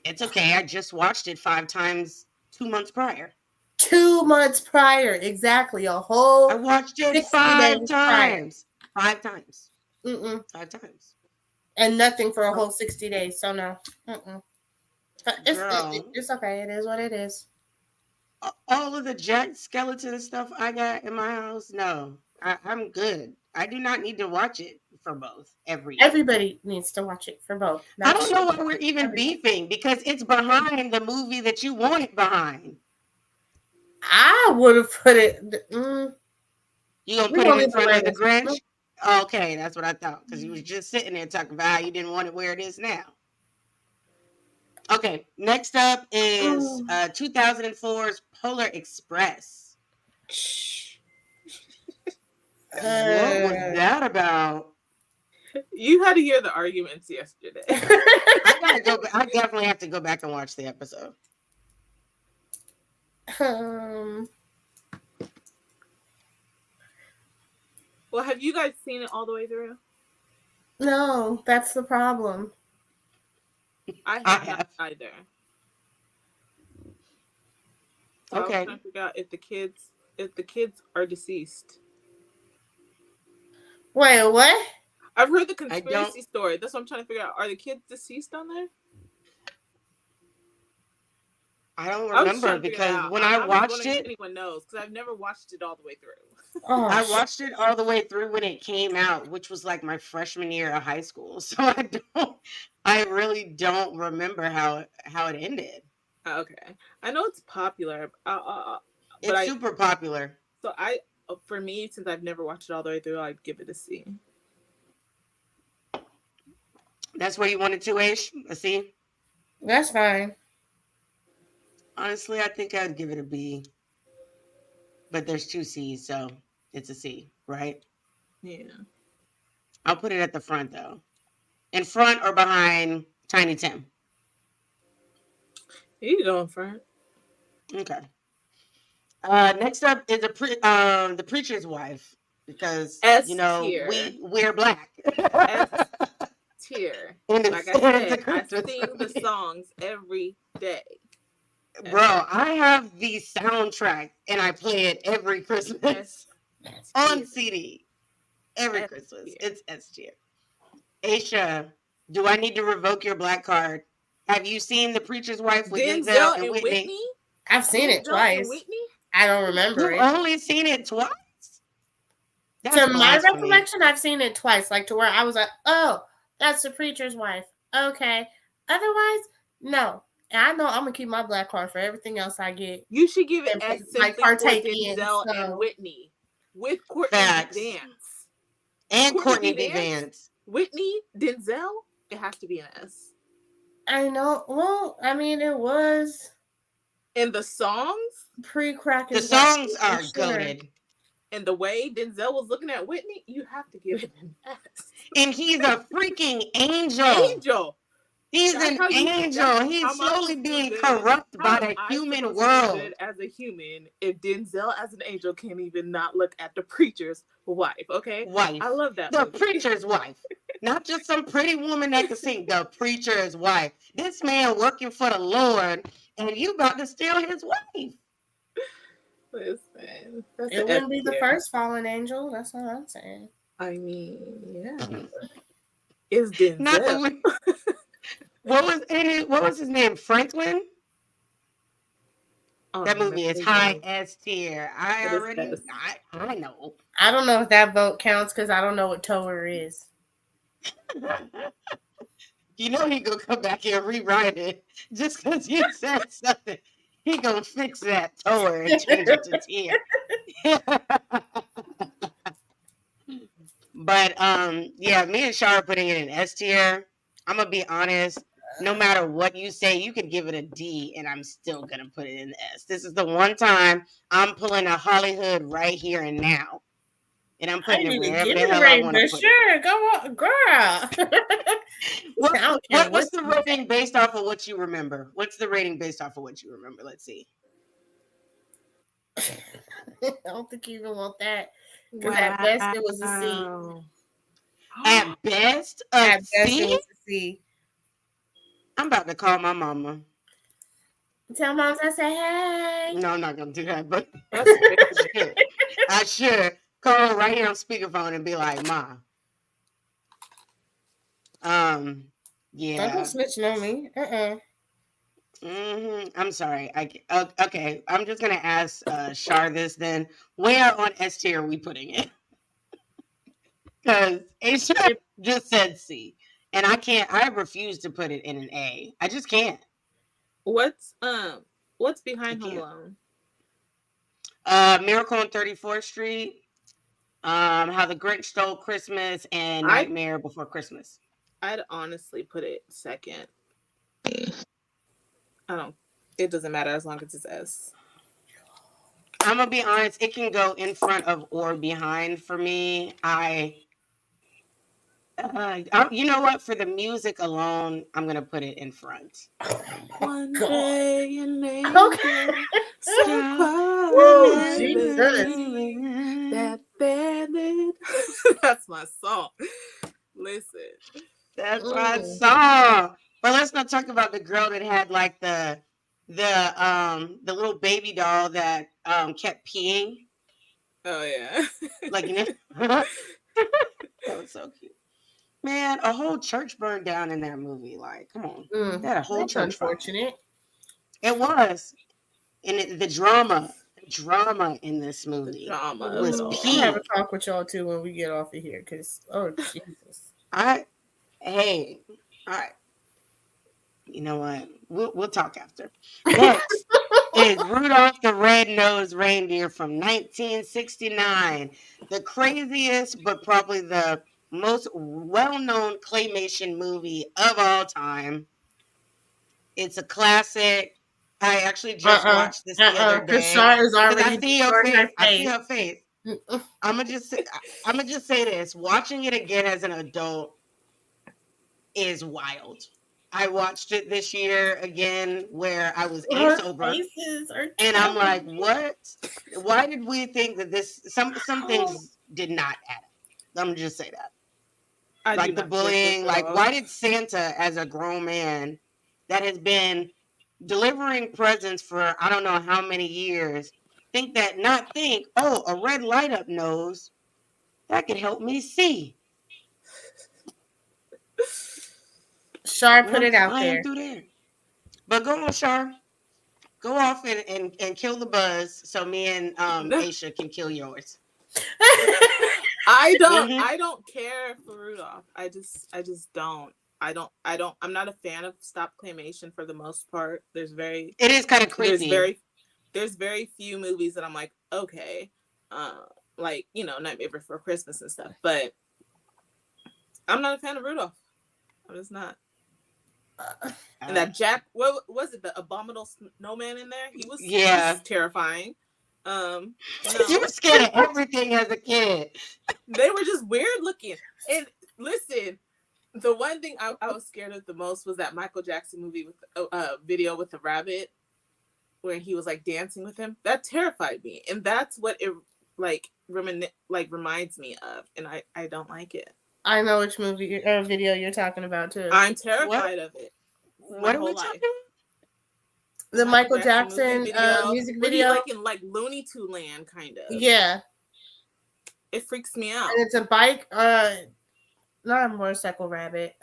it's okay. I just watched it 5 times 2 months prior. 2 months prior, exactly. A whole I watched it 60 5 days prior. times. 5 times. Mm-mm. 5 times. And nothing for a whole 60 days. So no. Mm-mm. Girl, It's okay. It is what it is. all of the Jack Skeleton stuff I got in my house, no, I'm good. I do not need to watch it for both every year. Everybody needs to watch it for both. I don't know why we're even beefing because it's behind the movie that you want it behind. I would have put it. You gonna put it in front of the Grinch? Okay, that's what I thought because you was just sitting there talking about how you didn't want it where it is now. Okay, next up is 2004's Polar Express. What was that about? You had to hear the arguments yesterday. I definitely have to go back and watch the episode. Well, have you guys seen it all the way through? No, that's the problem. I have not either. So Okay. I was trying to figure out if the kids are deceased. Wait, what? I've heard the conspiracy story. That's what I'm trying to figure out. Are the kids deceased on there? I don't remember because when I watched it, if anyone knows because I've never watched it all the way through. I watched it all the way through when it came out, which was like my freshman year of high school. So I really don't remember how it ended. Okay, I know it's popular. It's super popular. So for me, since I've never watched it all the way through, I'd give it a C. That's where you wanted to, Ish? A C? That's fine. Honestly, I think I'd give it a B. But there's 2 C's, so it's a C, right? Yeah. I'll put it at the front, though. In front or behind Tiny Tim? You can go in front. Okay. Next up is the preacher's wife because we're black. S tier. Like I said, I sing the songs every day. Bro, I have the soundtrack and I play it every Christmas on CD. Every S Christmas. tier. It's S tier. Aisha, do I need to revoke your black card? Have you seen The Preacher's Wife with Denzel Denzel and and Whitney? Whitney. I've seen it Denzel and twice. Whitney. I don't remember You've it. only seen it twice? That's To my blasphemy. recollection, I've seen it twice, like to where I was like, "Oh, that's the preacher's wife." Okay. Otherwise, no. And I know I'm gonna keep my black card for everything else I get. You should give it And, S like, simply for partake in, Denzel and so- Whitney with Courtney Facts. B. Vance. And Courtney Courtney B. B. Vance? Vance. Whitney, Denzel, it has to be an S. I know. Well, I mean, it was And the songs pre-crack. The songs are goated. and the way Denzel was looking at Whitney, you have to give it an S. And he's a freaking angel. Angel. He's That's an how you- angel. that's He's how am I slowly supposed to being do good? corrupt How by am the I human supposed to do world. good as a human if Denzel as an angel can't even not look at the preacher's wife? Okay, Wife. I love that. The movie. preacher's wife. Not just some pretty woman that can sing. The preacher's wife. This man working for the Lord, and you about to steal his wife. Listen, that's It an wouldn't S be the tier. first fallen angel. That's what I'm saying. I mean, yeah, it's Denzel. Not the one. What was his name? Franklin? I don't That movie remember is his high name. S tier. It is S. I know. I don't know if that vote counts because I don't know what Tower is. You know he gonna come back here and rewrite it just because you said something. He gonna fix that tower and change it to tier. But yeah, me and Shar are putting it in S tier. I'm gonna be honest. No matter what you say, you could give it a D, and I'm still gonna put it in the S. This is the one time I'm pulling a Hollywood right here and now, and I'm I putting it didn't even wherever give the it a hell I rating, want to but put sure, go on, girl. I don't care What's the what you rating based off of what you remember? What's the rating based off of what you remember? Let's see. say. I don't think you even want that. Because at best, it was a C. Wow. At best, At a best, it C. was a C. I'm about to call my mama. Tell moms I say, hey. No, I'm not gonna do that, but That's crazy. I should call her right here on speakerphone and be like, "Ma, Don't yeah, go snitching on me. I'm sorry. Okay, I'm just gonna ask Shar this then. Where on S tier are we putting it? Because Aisha just said C, and I can't. I refuse to put it in an A. I just can't. What's behind I Home can't. Alone? Miracle on 34th Street. How the Grinch Stole Christmas and I- Nightmare Before Christmas. I'd honestly put it second. I don't. It doesn't matter as long as it's S. I'm gonna be honest. It can go in front of or behind for me. You know what? For the music alone, I'm gonna put it in front. One God. day an angel Okay. so Woo, quiet, Jesus. that bandit. That's my song. Listen, That's my Mm. song. But let's not talk about the girl that had like the little baby doll that kept peeing. oh yeah, Like you know, that was so cute. Man, a whole church burned down in that movie. Like, come on, they had a whole That's church fire. unfortunate. It was, and the drama in this movie drama. was of it all. I'll have a peak. talk with y'all too when we get off of here. Because, oh, Jesus. Hey, all right. You know what? We'll talk after. Next is Rudolph the Red-Nosed Reindeer from 1969. The craziest, but probably the most well-known claymation movie of all time. It's a classic. I actually just watched this the other Because day. Shar is 'Cause already I see your destroying her face. I see face. her face. I'm gonna just say this. Watching it again as an adult is wild. I watched it this year again where I was Her sober. faces are And I'm like, terrible. what? Why did we think that this some things did not add up? Let me just say that. I do Like the not get this bullying, at like all. why did Santa as a grown man that has been delivering presents for I don't know how many years. Oh, a red light up nose that could help me see. Shar When put I'm it out flying there. through there. But go on, Shar. Go off and kill the buzz so me and Aisha can kill yours. I Mhm. don't care for Rudolph. I just don't. I'm not a fan of stop claymation for the most part. It is kind of there's creepy. very there's very few movies that I'm like, okay, like, you know, Nightmare Before Christmas and stuff. But I'm not a fan of Rudolph. I'm just not. And that Jack, what was it? The abominable snowman in there? He was terrifying. No. You were scared of everything as a kid. They were just weird looking. And listen, the one thing I was scared of the most was that Michael Jackson movie with video with the rabbit, where he was like dancing with him. That terrified me, and that's what it reminds me of, and I don't like it. I know which movie or video you're talking about too. I'm terrified of it. What are we talking about? The Michael Jackson music video, like in like Looney Tune land, kind of. Yeah, it freaks me out. And it's a bike, not a motorcycle rabbit.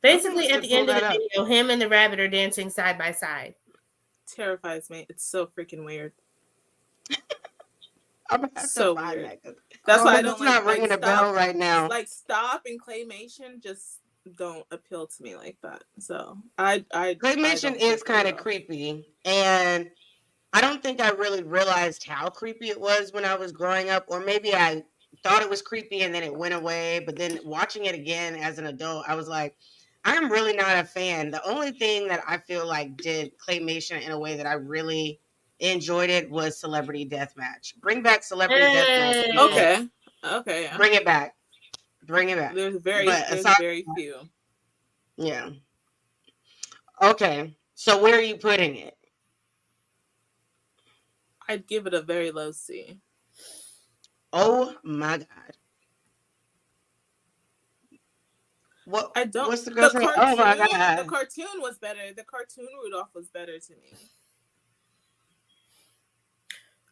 Basically, at the end of the video, him and the rabbit are dancing side by side. Terrifies me. It's so freaking weird. I'm so weird. That's why I don't it's not ringing a bell right now. Like stop and claymation just don't appeal to me like that. So claymation is kind of creepy, and I don't think I really realized how creepy it was when I was growing up, or maybe I thought it was creepy and then it went away. But then watching it again as an adult, I was like, I'm really not a fan. The only thing that I feel like did claymation in a way that I really enjoyed it was Celebrity Deathmatch. Bring back Celebrity Deathmatch. Okay. Yeah. Bring it back. There's very few. Yeah. Okay. So where are you putting it? I'd give it a very low C. Oh my God. What? I don't. What's the girl's name? Oh my God. The cartoon was better. The cartoon Rudolph was better to me.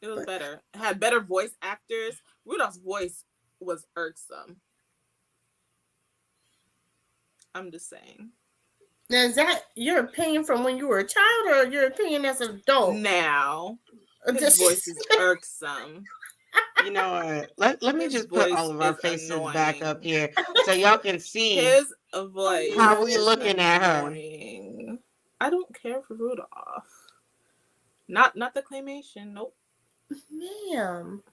It was better. It had better voice actors. Rudolph's voice was irksome. I'm just saying. Now, is that your opinion from when you were a child or your opinion as an adult? Now. His voice is irksome. You know what? Let me just put all of our faces back up here so y'all can see his voice. How we looking at her? I don't care for Rudolph. Not the claymation. Nope. Ma'am.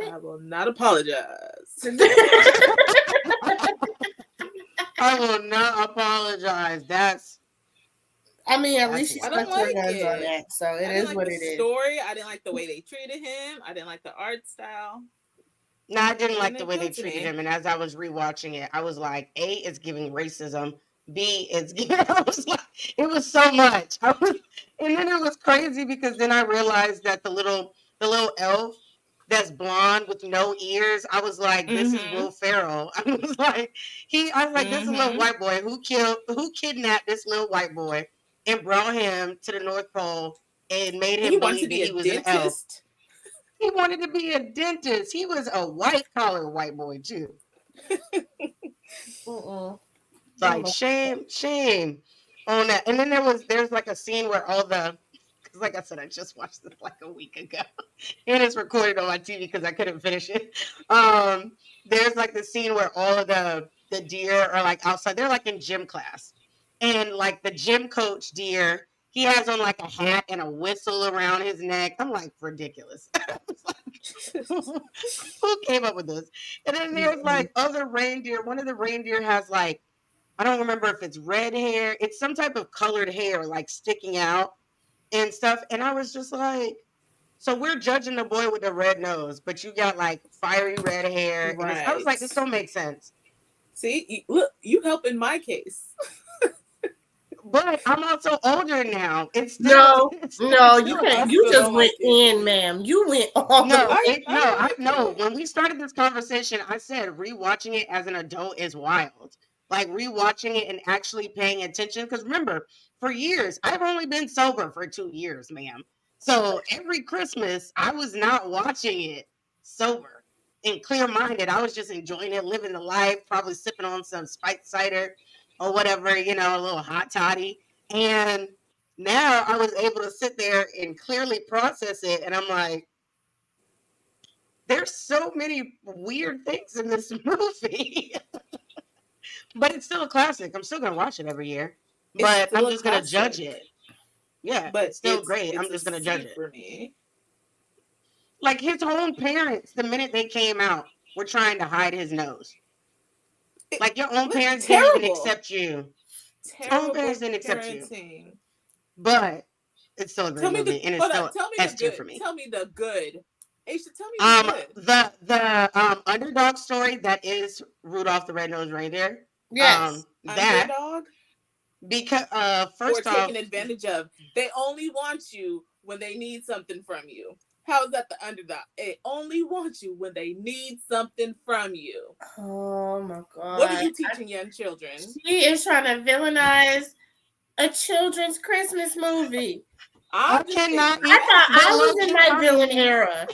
I will not apologize. I will not apologize. I mean, at least she stuck her guns on that, so it is what it is. Story. I didn't like the way they treated him. I didn't like the art style. No, I didn't like the way they treated him. And as I was rewatching it, I was like, A, it's giving racism. B, it's giving. I was like, it was so much. And then it was crazy because then I realized that the little elf that's blonde with no ears, I was like, this is Will Ferrell. I was like, this is a little white boy who kidnapped this little white boy and brought him to the North Pole and made him believe that he was an elf. He wanted to be a dentist. He was a white-collar white boy, too. Like, shame on that. And then there's like a scene where because like I said, I just watched this like a week ago. And it's recorded on my TV because I couldn't finish it. There's like the scene where all of the deer are like outside. They're like in gym class. And like the gym coach deer, he has on like a hat and a whistle around his neck. I'm like, ridiculous. Who came up with this? And then there's like other reindeer. One of the reindeer has like, I don't remember if it's red hair. It's some type of colored hair like sticking out and stuff. And I was just like, so we're judging the boy with the red nose, but you got like fiery red hair. Right. I was like, this don't make sense. See, look, you help in my case. But I'm also older now. No, you can't. You just went in, ma'am. You went all No. When we started this conversation, I said rewatching it as an adult is wild. like rewatching it and actually paying attention. Because remember, for years, I've only been sober for 2 years, ma'am. So every Christmas, I was not watching it sober and clear minded. I was just enjoying it, living the life, probably sipping on some spiked cider or whatever, you know, a little hot toddy. And now I was able to sit there and clearly process it. And I'm like, there's so many weird things in this movie. But it's still a classic. I'm still gonna watch it every year. It's But still I'm a just gonna judge classic, it. Yeah, but it's still great. I'm it's a just gonna C judge it. for me. Like his own parents, the minute they came out, were trying to hide his nose. Like your own parents didn't even Terrible, accept you. Your own parents terrible didn't accept you. parenting. But it's still a great Tell me the movie, and it's hold on. still Tell me the S tier for good. me. Tell me the good. Aisha, tell me the good. The underdog story that is Rudolph the Red-Nosed Reindeer. Yes. That Underdog because or first off, taken advantage of. They only want you when they need something from you. How is that the underdog? They only want you when they need something from you. Oh my god. What are you teaching young children? She is trying to villainize a children's Christmas movie. I'm I just cannot saying. I even. thought But I was in low-key, my I'm villain era.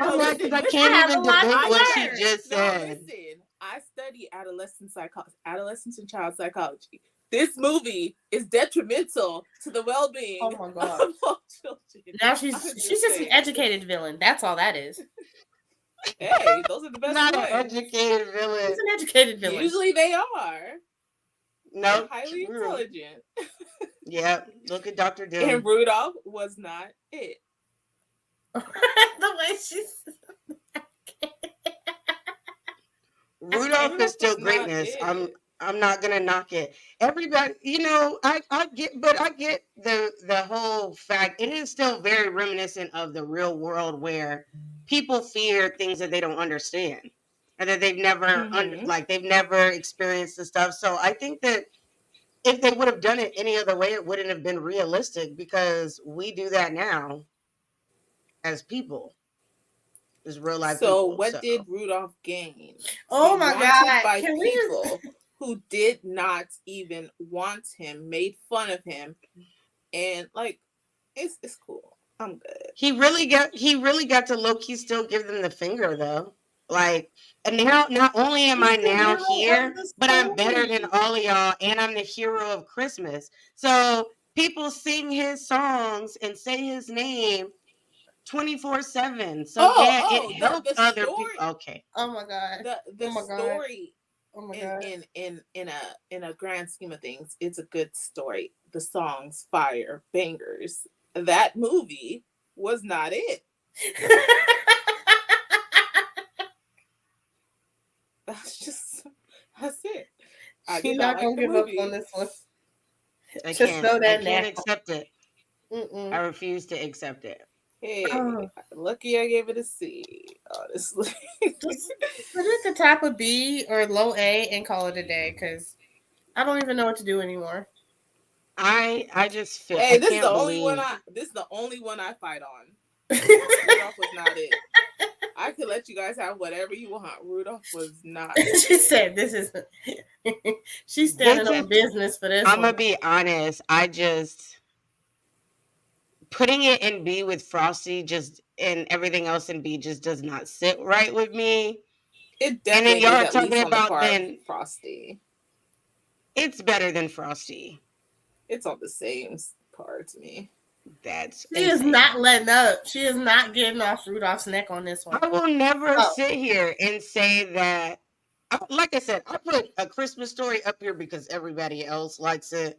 I'm mad because I I can't have a even lot debate to what she learn. just No, said. listen. I study adolescence and child psychology. This movie is detrimental to the well-being Oh my god. of all children. Now I'm she's just just an saying. educated villain. That's all that is. Hey, those are the best Not ones. an educated She's villain. an educated villain. Usually they are. No, And highly true. intelligent. Yeah, look at Dr. Doom. And Rudolph was not it. The way she's Rudolph Rudolph is still was not greatness. it. I'm not gonna knock it. Everybody, you know, I get, but I get the whole fact. It is still very reminiscent of the real world where people fear things that they don't understand and that they've never like they've never experienced the stuff. So I think that if they would have done it any other way, it wouldn't have been realistic because we do that now as people, as real life So people. what So did Rudolph gain? Oh Be my wanted god. by Can we just people who did not even want him, made fun of him, and like it's cool. I'm good. he really got to low key still give them the finger though. Like, and now not only am he's I the now hero here, of the but I'm better than story. all of y'all, and I'm the hero of Christmas. So people sing his songs and say his name 24/7. So yeah, it helped The other story. people. Okay. Oh my god. The Oh my god. story Oh my god. in a grand scheme of things, it's a good story. The songs, fire, bangers. That movie was not it. That's it. I She's did not not like gonna the give movie. up on this one. I Just know can't that now. accept it. I Mm-mm. refuse to accept it. Hey, Oh. lucky I gave it a C, honestly. Just put it at the top of B or low A and call it a day because I don't even know what to do anymore. I just feel Hey, I this is the can't only one believe this is the only one I fight on. Rudolph was not it. I could let you guys have whatever you want. Rudolph was not it. She said this is she's standing on business for this I'm one. gonna be honest. I just putting it in B with Frosty just and everything else in B just does not sit right with me. It And then definitely y'all is are at least talking on the about par of then Frosty. it's better than Frosty. It's on the same par to me. That's She is insane. not letting up. She is not getting off Rudolph's neck on this one. I will never sit here and say that. Like I said, I put A Christmas Story up here because everybody else likes it.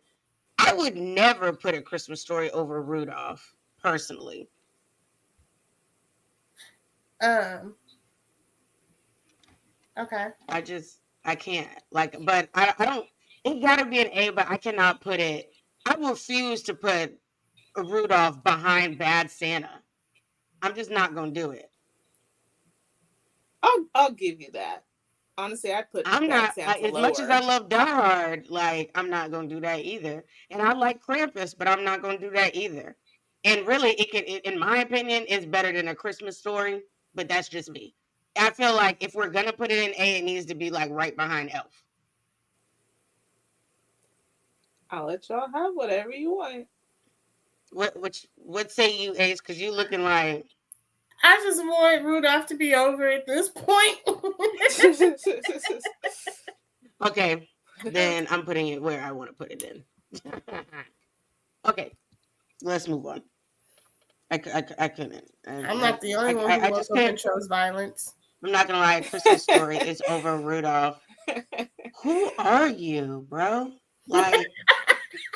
I would never put A Christmas Story over Rudolph, personally. Okay. I can't. Like, but I don't, it gotta be an A, but I cannot put it, I refuse to put Rudolph behind Bad Santa. I'm just not gonna do it. I'll give you that. Honestly, I put I'm Bad not, Santa as lower. much as I love Die Hard, like, I'm not gonna do that either. And I like Krampus, but I'm not gonna do that either. And really, in my opinion, it's better than A Christmas Story, but that's just me. I feel like if we're gonna put it in A, it needs to be like right behind Elf. I'll let y'all have whatever you want. What say you, Ace? Because you looking like I just want Rudolph to be over at this point. okay. Then I'm putting it where I want to put it in. Okay, let's move on. I couldn't. I'm not the only one who I woke just up and can't. chose violence. I'm not gonna lie. Christmas Story is over Rudolph. Who are you, bro? Like,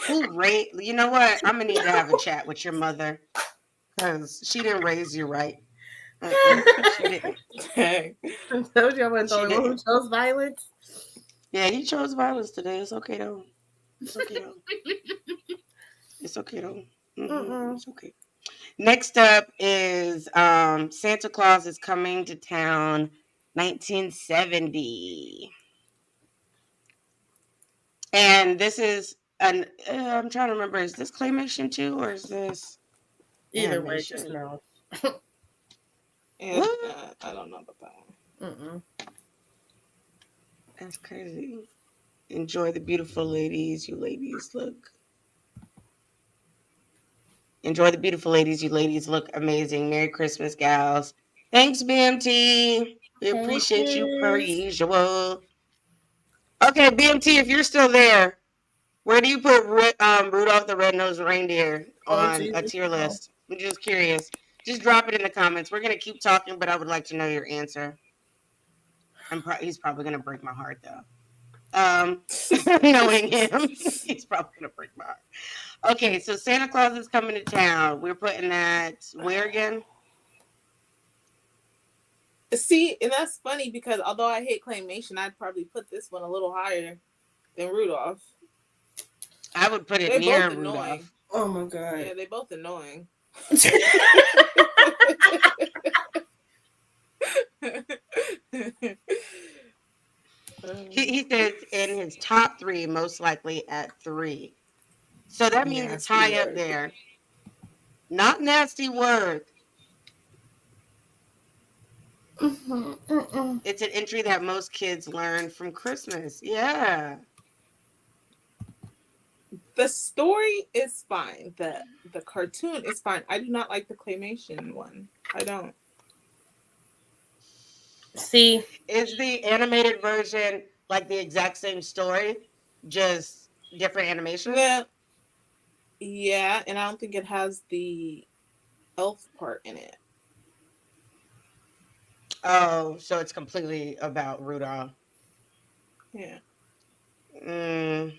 who raised? You know what? I'm gonna need to have a chat with your mother because she didn't raise you right. She didn't. Dang. I told you I wasn't the She only one who didn't. chose violence. Yeah, you chose violence today. It's okay though. It's okay though. It's okay though. It's okay. Next up is Santa Claus is Coming to Town, 1970. And this is an I'm trying to remember, is this claymation too or is this Either way, just animation? no. And What? I don't know about that one. That's crazy. Enjoy the beautiful ladies. You ladies look. Enjoy the beautiful ladies. You ladies look amazing. Merry Christmas, gals. Thanks, B.M.T. We Thank appreciate you per you. usual. Okay, B.M.T., if you're still there, where do you put Rudolph the Red-Nosed Reindeer Oh, on a Jesus. tier No. list? I'm just curious. Just drop it in the comments. We're going to keep talking, but I would like to know your answer. He's probably going to break my heart, though. Knowing him, he's probably going to break my heart. Okay, so Santa Claus is Coming to Town. We're putting that where again? See, and that's funny because although I hate claymation, I'd probably put this one a little higher than Rudolph. I would put it They're near both annoying. Rudolph. Oh, my God. Yeah, they both annoying. He says in his top 3, most likely at 3. So that means it's Nasty high up word. there. Not nasty word. It's an entry that most kids learn from Christmas. Yeah. The story is fine. The cartoon is fine. I do not like the claymation one. I don't. See, Is the animated version like the exact same story, just different animation? Yeah, and I don't think it has the elf part in it. Oh, so it's completely about Rudolph. Yeah. Well,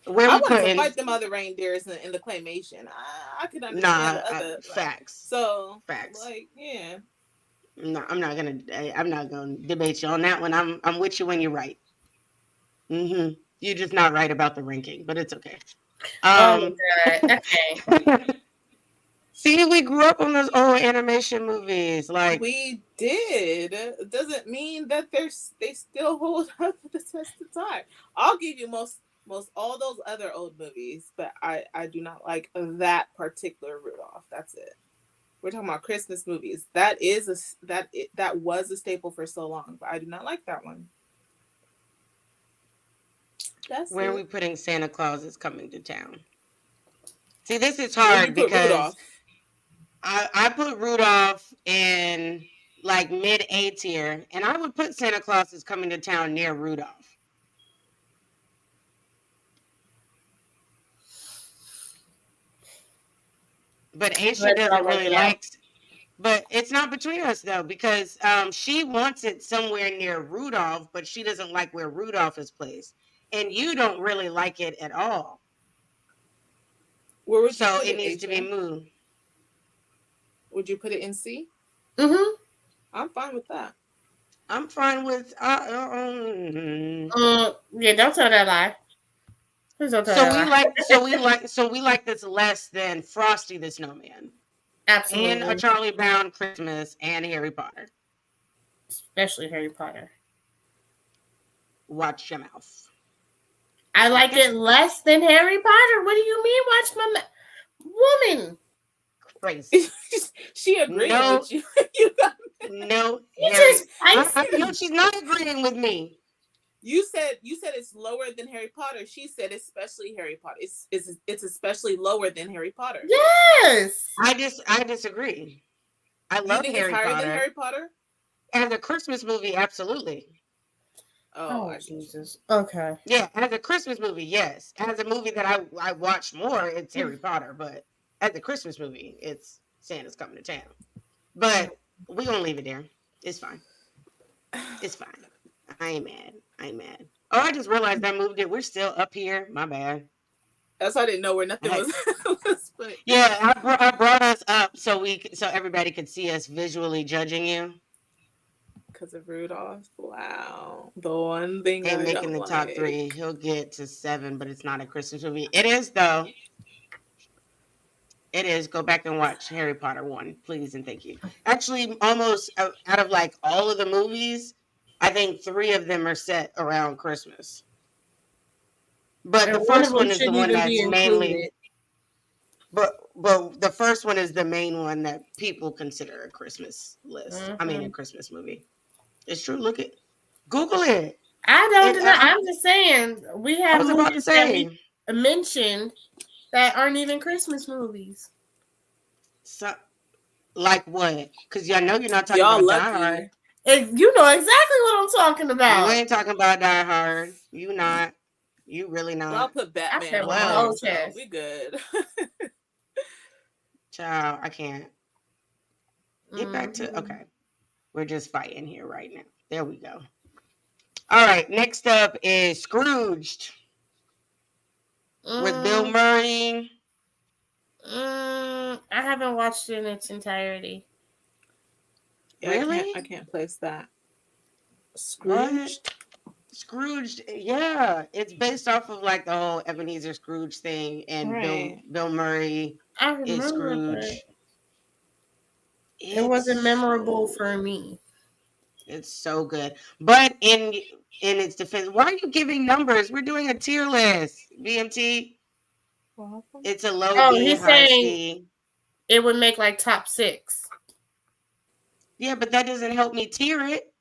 where I we wanted put to in fight them other reindeers in the claymation. I could understand nah the other facts. so Facts. like yeah. No, I'm not gonna debate you on that one. I'm with you when you're right. You're just not right about the ranking, but it's okay. oh, my God. Okay. See, we grew up on those old animation movies. Like We did. It doesn't mean that they still hold up to the test of time. I'll give you most all those other old movies, but I do not like that particular Rudolph. That's it. We're talking about Christmas movies. That was a staple for so long, but I do not like that one. That's where are it. we putting Santa Claus is Coming to Town? See, this is Where do hard you put because Rudolph? I put Rudolph in like mid A tier, and I would put Santa Claus is Coming to Town near Rudolph. But Aisha doesn't really like. But it's not between us though, because she wants it somewhere near Rudolph, but she doesn't like where Rudolph is placed, and you don't really like it at all. Where would you So put it it, needs to be Aisha? moved. Would you put it in C? I'm fine with that. I'm fine with. Yeah, don't tell that lie. Please don't tell So that we lie. like this less than Frosty the Snowman and A Absolutely. Charlie Brown Christmas and Harry Potter. Especially Harry Potter. Watch your mouth. I like it less than Harry Potter. What do you mean? Watch my woman. Crazy. She agreeing No, with you. You got no, You Harry. just spicy. No, she's not agreeing with me. You said it's lower than Harry Potter. She said especially Harry Potter. It's especially lower than Harry Potter. Yes. I disagree. I You love think it's Harry higher than Potter. Harry Potter? As a Christmas movie, absolutely. Oh, Oh I get you. Jesus. Okay. Yeah, as a Christmas movie, yes. As a movie that I watch more, it's Harry Potter. But as a Christmas movie, it's Santa's Coming to Town. But we gonna leave it there. It's fine. It's fine. I ain't mad. I ain't mad. Oh, I just realized I moved it. We're still up here. My bad. That's why I didn't know where nothing I- was. was put. yeah, I brought us up so so everybody could see us visually judging you Because of Rudolph. Wow. The one thing and I making don't the top 3. like. He'll get to 7, but it's not a Christmas movie. It is though. It is. Go back and watch Harry Potter 1, please and thank you. Actually, almost out of like all of the movies, I think 3 of them are set around Christmas. But And the one of first them one is the shouldn't one even be that's included. mainly but the first one is the main one that people consider a Christmas list. I mean a Christmas movie. It's true. Look at Google it. I don't And deny. I'm just saying we I have was about to movies that we say mentioned that aren't even Christmas movies. so, like what? Because y'all know you're not talking Y'all about Die Hard. lucky. And you know exactly what I'm talking You about. ain't talking about Die Hard. You not. You really I'll not. put I Batman said on with my there, whole Well, so chest. we good. child, I can't. Get back to Mhm. okay. We're just fighting here right now. There we go. All right. Next up is Scrooged with Bill Mm, Murray. I haven't watched it in its entirety. Yeah, Really? I can't place that. What? Scrooged? Scrooged, yeah, it's based off of like the whole Ebenezer Scrooge thing, and Right. Bill Murray I is remember, but Scrooge. it wasn't It's memorable so for me. it's so good. But in its defense, why are you giving numbers? We're doing a tier list. B.M.T. Well, It's a low Oh, B, he's high saying C. it would make like top 6. Yeah, but that doesn't help me tier it.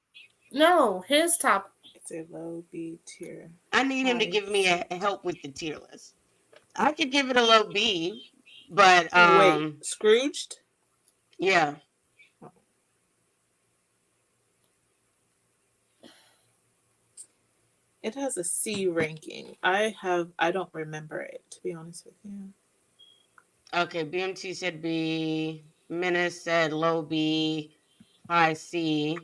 No, his top. it's a low B tier. I need him to give me a help with the tier list. I could give it a low B, but Wait, Scrooged? yeah. It has a C ranking. I don't remember it, to be honest with you. Okay, BMT said B. Menace said low B, high C.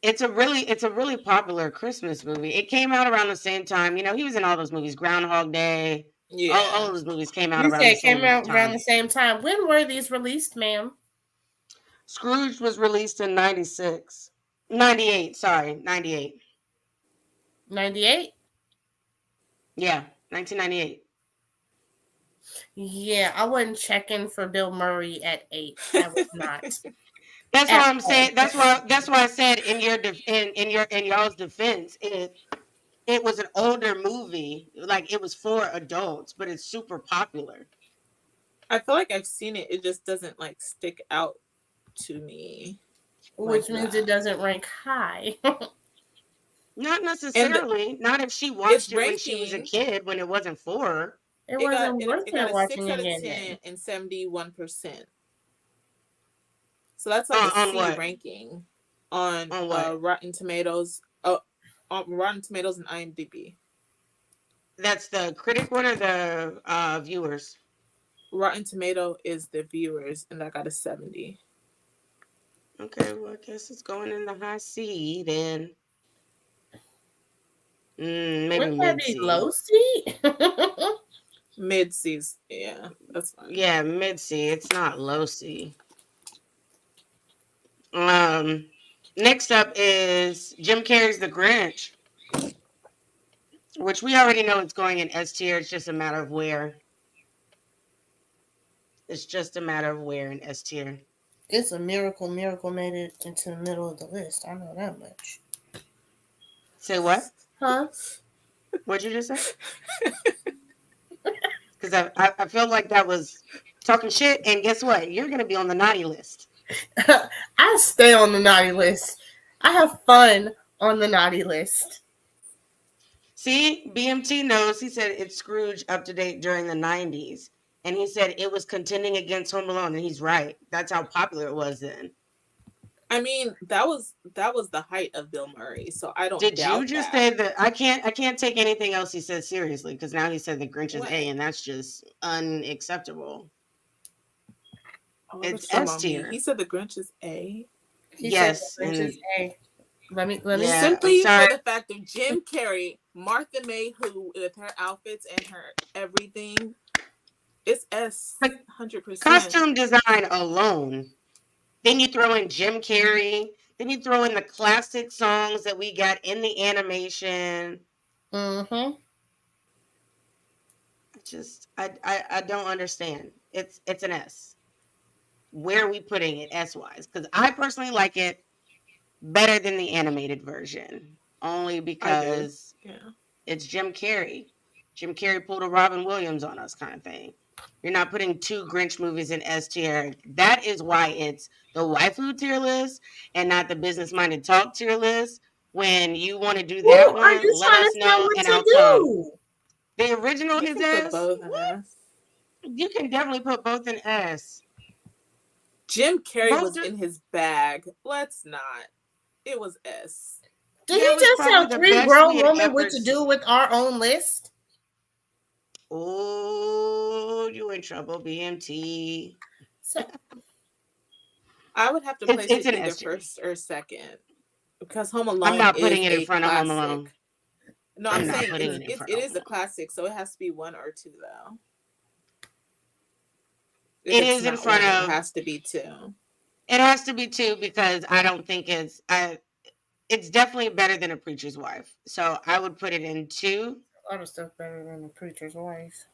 It's a really popular Christmas movie. It came out around the same time. You know, he was in all those movies. Groundhog Day. All Yeah. of those movies came out You around said the it came same out around time. the same time. When were these released, ma'am? Scrooge was released in 96. 98, sorry, 98. 98? Yeah, 1998. Yeah, I wasn't checking for Bill Murray at 8. I was not. That's At why I'm all. saying. That's why I said in in y'all's defense, it was an older movie. Like it was for adults, but it's super popular. I feel like I've seen it. It just doesn't like stick out to me. Which Like means that. it doesn't rank high. Not And necessarily. Not if she its watched it when she was a ranking, kid, when it wasn't for her. It wasn't worth it got it a watching 6 it out of again 10 then. and 71%. So that's like a On C what? ranking on On what? Rotten Tomatoes. On Rotten Tomatoes and IMDb. That's the critic one or the viewers? Rotten Tomato is the viewers, and that got a 70. Okay, well I guess it's going in the high C then. Maybe Wouldn't that mid be C. low C? Mid C's, yeah, that's fine. Yeah, mid C. It's not low C. Next up is Jim Carrey's The Grinch, which we already know it's going in S tier. It's just a matter of where. It's just a matter of where in S tier. It's a miracle. Miracle made it into the middle of the list. I know that much. Say what? Huh? What'd you just say? Because I feel like that was talking shit, and guess what? You're gonna be on the naughty list. I stay on the naughty list. I have fun on the naughty list. See, BMT knows. He said it's Scrooge up to date during the 90s. And he said it was contending against Home Alone. And he's right. That's how popular it was then. I mean, that was the height of Bill Murray, so I don't Did you doubt just that. say that? I can't take anything else he said seriously because now he said the Grinch is What? A, and that's just unacceptable. Oh, It's that's talking S about me. tier. He said the Grinch is A. He Yes, said the Grinch and is A. Let me. yeah, I'm Simply sorry. for the fact of Jim Carrey, Martha May, who with her outfits and her everything, it's S, 100%. Costume design alone. Then you throw in Jim Carrey. Then you throw in the classic songs that we got in the animation. Mm-hmm. I don't understand. It's an S. Where are we putting it S wise? Because I personally like it better than the animated version, only I do. because Yeah. it's Jim Carrey. Jim Carrey pulled a Robin Williams on us kind of thing. You're not putting two Grinch movies in S tier. That is why it's the waifu tier list and not the business minded talk tier list. When you want to do Who that are one, you let trying us to tell know what and to I'll come. do? The original You is can put S. both in S. You can definitely put both in S. Jim Carrey Both was do- in his bag. Let's not. It was S. Did That he was just probably tell the three best we grown had women ever what to do seen. with our own list? Oh, you in trouble, BMT. So, I would have to place It's it an either S tier. first or second because Home I'm Alone not putting is it in a front of Home Alone. classic. No, I'm I'm not saying putting it in front it of is Home a Alone. classic, so it has to be one or two though. If It it's is in not front one, it of. has to be two. It has to be two because I don't think it's definitely better than A Preacher's Wife. So I would put it in two. a lot of stuff better than the preacher's wife.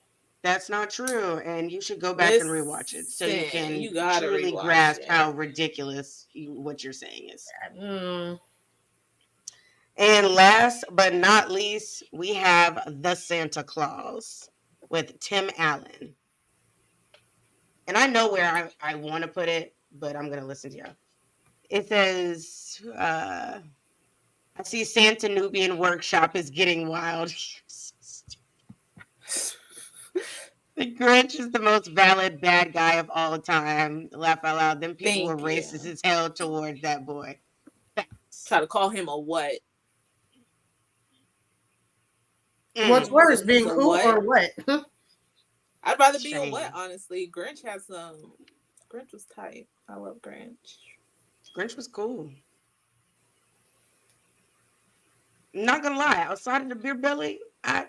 That's not true, and you should go back and rewatch it so you Listen, can you gotta truly rewatch grasp how it. ridiculous what you're saying is. Mm. And last but not least, we have The Santa Claus with Tim Allen. And I know where I want to put it, but I'm going to listen to you. It says, I see Santa Nubian Workshop is getting wild. The Grinch is the most valid bad guy of all time. Laugh out loud. Them people were Thank you. racist as hell towards that boy. Facts. Try to call him a what? What's Mm, You said worse, he's being a who what? or what? I'd rather be a shame. what, honestly. Grinch has some. Grinch was tight. I love Grinch. Grinch was cool. Not gonna lie, outside of the beer belly, I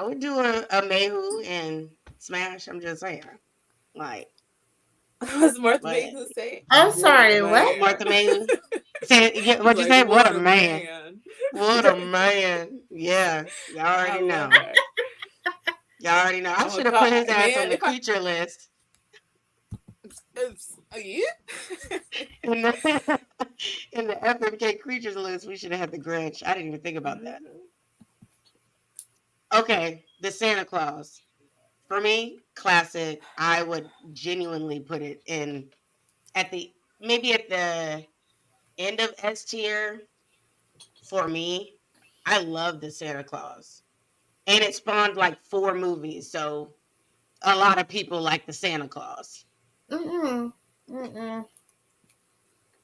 would do a Mayhu and Smash. I'm just saying, like, Was Martha but May who say, I'm "What a sorry, what? man"? Martha Mayhu. Say, yeah, He's what'd you like, say? What a "What a man! man." What a man! Yeah, y'all I already love know. that. Y'all already know. I I'm gonna should have call put his ass man on the if I. creature list Yeah. in the in the FMK creatures list. We should have had the Grinch. I didn't even think about that. Okay, the Santa Claus. For me, classic. I would genuinely put it in at the maybe at the end of S tier. For me, I love the Santa Claus, and it spawned like 4 movies. So a lot of people like the Santa Claus. Mm-mm. Mm-mm.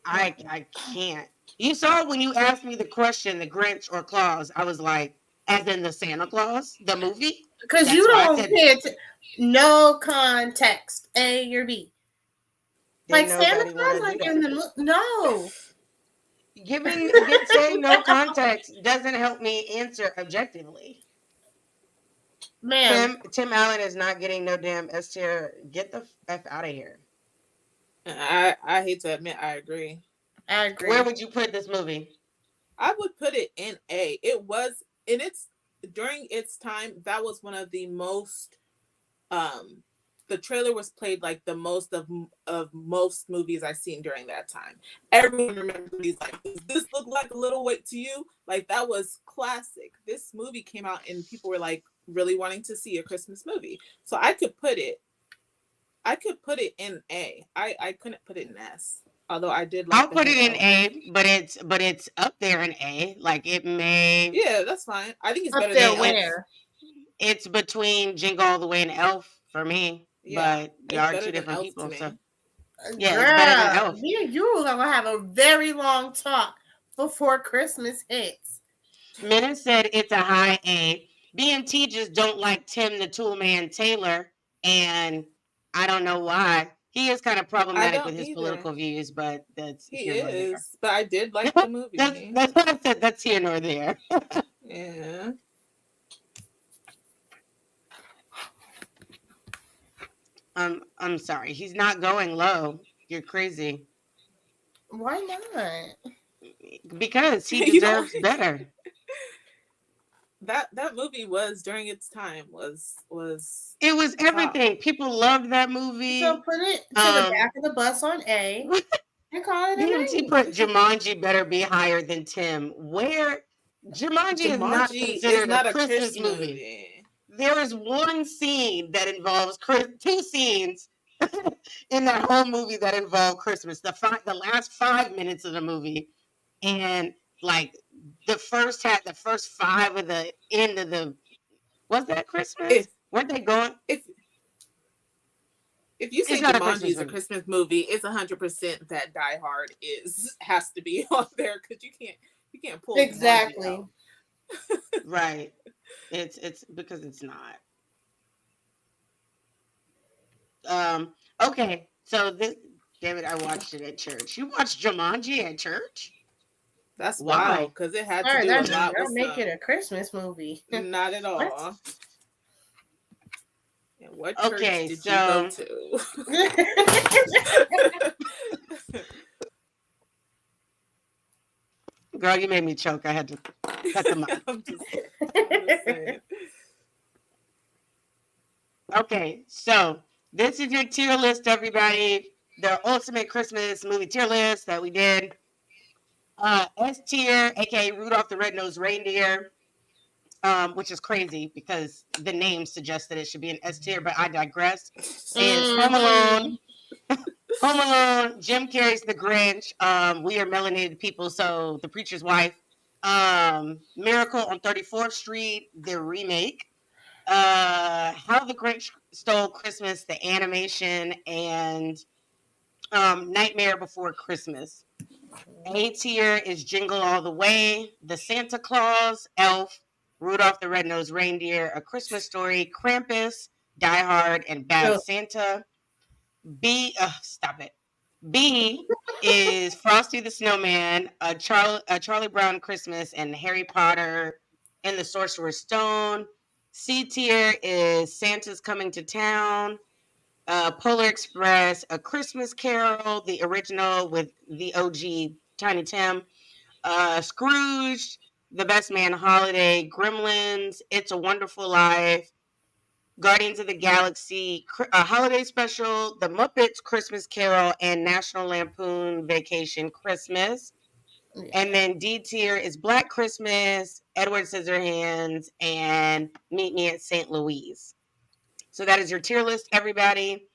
I can't. You saw when you asked me the question, the Grinch or Claus, I was like, as in the Santa Claus, the movie. Because That's you why I don't said pay attention. No context. A or B. Like didn't Santa nobody want Claus, to do like that. in the no. Saying no context doesn't help me answer objectively. Man, Tim Allen is not getting no damn S tier. Get the F out of here. I hate to admit, I agree. I agree. Where would you put this movie? I would put it in A. It was in its during its time. That was one of the most. The trailer was played like the most of most movies I've seen during that time. Everyone remembers these like, does this look like A Little Wait to You? Like that was classic. This movie came out and people were like really wanting to see a Christmas movie. So I could put it in A. I couldn't put it in S. Although I did like I'll the put it head in elf. A, but it's up there in A. Like it may Yeah, that's fine. I think it's Up better there than Elf. where? it's between Jingle All the Way and Elf for me. Yeah, But y'all it's are better two than different Elf to people, so me. yeah, it's better than Girl, Elf. me and you are gonna have a very long talk before Christmas hits. Minna said it's a high A. B.M.T just don't like Tim the Toolman Taylor, and I don't know why. He is kind of I problematic with don't his either. political views, but that's He here nor there. is, but I did like the movie. That's what I said. That's here nor there. Yeah. I'm sorry. He's not going low. You're crazy. Why not? Because he You don't deserves better. that movie was during its time was It was top. everything. People loved that So movie. put it to the Um back of the bus on A and call it a BMT night. put Jumanji better be higher than Tim. Where Jumanji is not Jumanji is considered a not a Christmas Chris movie. movie. There is one scene that involves two scenes in that whole movie that involve Christmas. The last 5 minutes of the movie, and like the first five of the end of the was that Christmas? If Weren't they going? if if you It's say not a Jumanji Christmas is a movie, Christmas movie, it's 100% that Die Hard has to be on there because you can't pull Jumanji Exactly. out. right? It's because it's not. Okay, so this, damn it, I watched it at church. You watched Jumanji at church? That's Why? wild because it had to Sorry, do a that does lot not with make it some. a Christmas movie. Not at What? all. And what church Okay, did you go so to? girl, you made me choke. I had to cut the mic. I'm just saying. Okay, so this is your tier list, everybody. The ultimate Christmas movie tier list that we did. S tier, aka Rudolph the Red-Nosed Reindeer, which is crazy because the name suggests that it should be an S tier, but I digress. Is Home Alone, Home Alone, Jim Carrey's The Grinch, We Are Melanated People, so The Preacher's Wife, Miracle on 34th Street, the remake, How the Grinch Stole Christmas, the animation, and Nightmare Before Christmas. A tier is Jingle All the Way, The Santa Claus, Elf, Rudolph the Red-Nosed Reindeer, A Christmas Story, Krampus, Die Hard, and Bad Oh. Santa. Stop it. B is Frosty the Snowman, a Charlie Brown Christmas, and Harry Potter and the Sorcerer's Stone. C tier is Santa's Coming to Town, Polar Express, A Christmas Carol, the original with the OG Tiny Tim, Scrooge, The Best Man Holiday, Gremlins, It's a Wonderful Life, Guardians of the Galaxy, Holiday Special, The Muppets Christmas Carol, and National Lampoon Vacation Christmas. Yeah. And then D tier is Black Christmas, Edward Scissorhands, and Meet Me at St. Louise. So that is your tier list, everybody.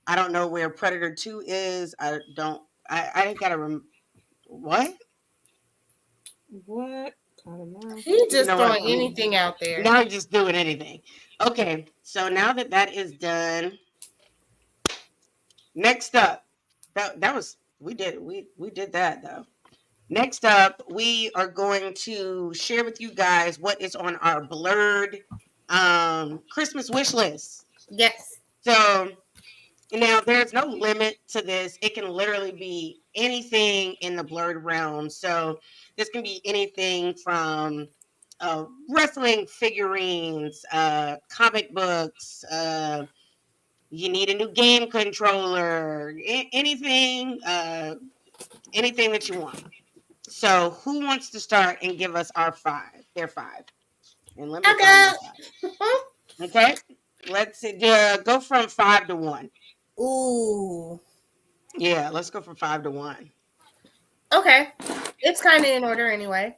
I don't know where Predator 2 is. I gotta what? What? He You just know what? throwing anything out there. Now I'm just doing anything. Okay, so now that is done, next up, that was we did that though. Next up, we are going to share with you guys what is on our blurred Christmas wish list. Yes. So now there's no limit to this. It can literally be anything in the blurred realm. So this can be anything from wrestling figurines, comic books. You need a new game controller. Anything, anything that you want. So who wants to start and give us our five? Their five. And let me find my five. Okay, let's go from 5 to 1. Ooh. Yeah, let's go from 5 to 1. Okay. It's kind of in order anyway.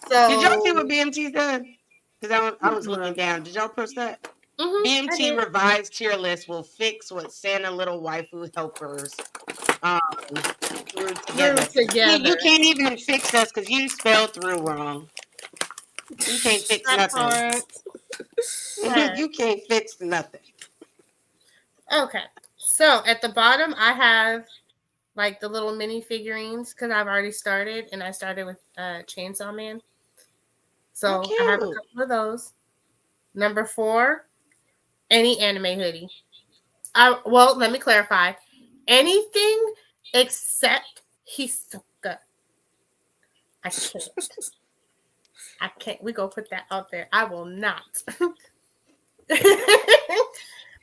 So Did y'all see what BMT said? Because I was looking down. Did y'all post that? I BMT did. revised tier list will fix what Santa Little Waifu helpers um threw Grew together. together. You can't even fix us because you spelled through wrong. You can't fix That nothing. part. Right. You can't fix nothing. Okay. So at the bottom, I have like the little mini figurines because I've already started, and I started with Chainsaw Man. How So I have a cute. couple of those. Number 4, any anime hoodie. Well, let me clarify. Anything except Hisoka. I can't. I can't. We go put that out there. I will not.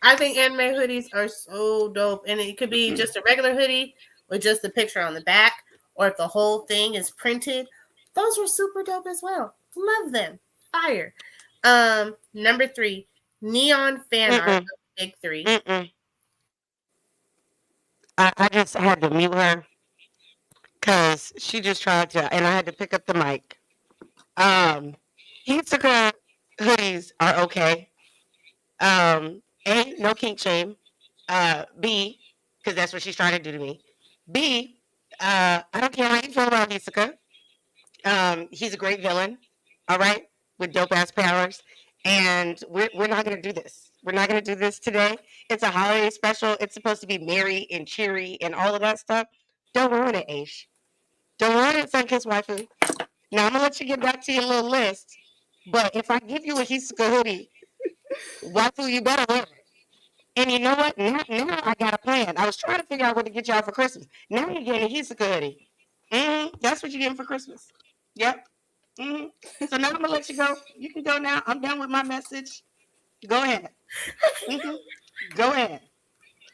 I think anime hoodies are so dope, and it could be just a regular hoodie with just a picture on the back, or if the whole thing is printed. Those are super dope as well. Love them. Fire. Number 3, neon fan art of Mm-mm, Big Three. mm-mm. I just had to mute her because she just tried to, and I had to pick up the mic. Hitsuka hoodies are okay. A, no kink shame. B, because that's what she's trying to do to me. B, I don't care how you feel about Hitsuka. He's a great villain, all right, with dope ass powers. And we're not gonna do this. We're not gonna do this today. It's a holiday special. It's supposed to be merry and cheery and all of that stuff. Don't ruin it, Aish. Don't ruin it, Sunkissed Waifu. Now I'm gonna let you get back to your little list. But if I give you a Hitsuka hoodie, Waifu, you better wear it. And you know what? Now I got a plan. I was trying to figure out what to get y'all for Christmas. Now you're getting a Hitsuka hoodie. That's what you're getting for Christmas. Yep. So now I'm gonna let you go. You can go now. I'm done with my message. Go ahead. hmm Go ahead.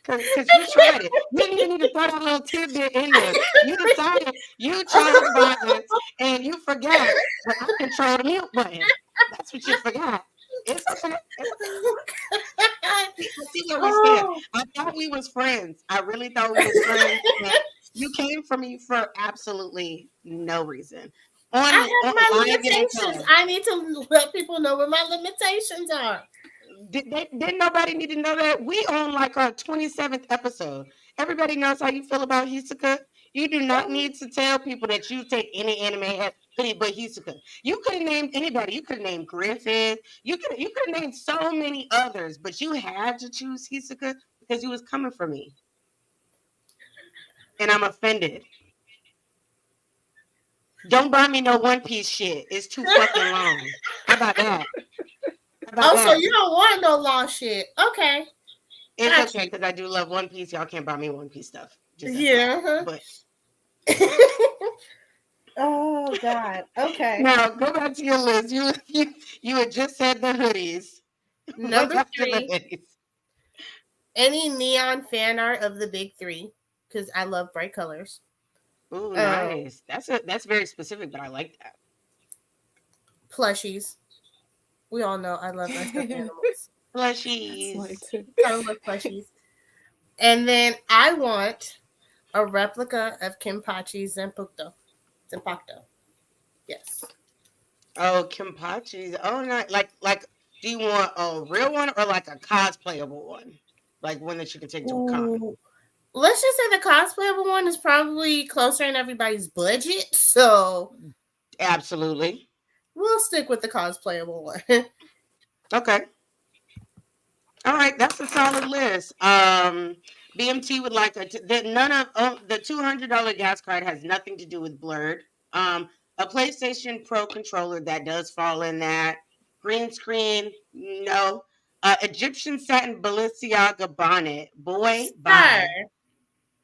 Cause you tried it. You didn't even need to throw that little tidbit in there. You decided you chose violence and you forgot that I control the mute button. That's what you forgot. It's okay. It's okay. I see where we stand. Oh, I thought we was friends. I really thought we was friends. And you came for me for absolutely no reason. I On have my live and in limitations. color. I need to let people know what my limitations are. Didn't nobody need to know that? We on like our 27th episode. Everybody knows how you feel about Hisoka. You do not need to tell people that you take any anime hoodie but Hisoka. You could have named anybody. You could have named Griffith. You could have named so many others, but you had to choose Hisoka because you was coming for me. And I'm offended. Don't buy me no One Piece shit. It's too fucking long. How about that? How about Oh, so that? you don't want no long shit. Okay. It's Got okay because I do love One Piece. Y'all can't buy me One Piece stuff. you. Just FYI. Yeah. But Oh God. Okay. now go back to your list. You had just said the hoodies. What's Number after the 3, hoodies? any neon fan art of the Big Three, because I love bright colors. Ooh, Um, nice. That's very specific, but I like that. Plushies. We all know I love my stuffed animals. That's mine Plushies. too. I love plushies. And then I want a replica of Kenpachi Zenpukto. Zenpakto. Yes. Oh, Kimpachis. Oh, not like. Do you want a real one or like a cosplayable one, like one that you can take to a con? Ooh. Let's just say the cosplayable one is probably closer in everybody's budget. So Absolutely. we'll stick with the cosplayable one. Okay. All right, that's a solid list. BMT would like none of the $200 gas card has nothing to do with Blurred. A PlayStation Pro controller that does fall in that. Green screen, no. Egyptian satin Balenciaga bonnet, boy, Sure. bye,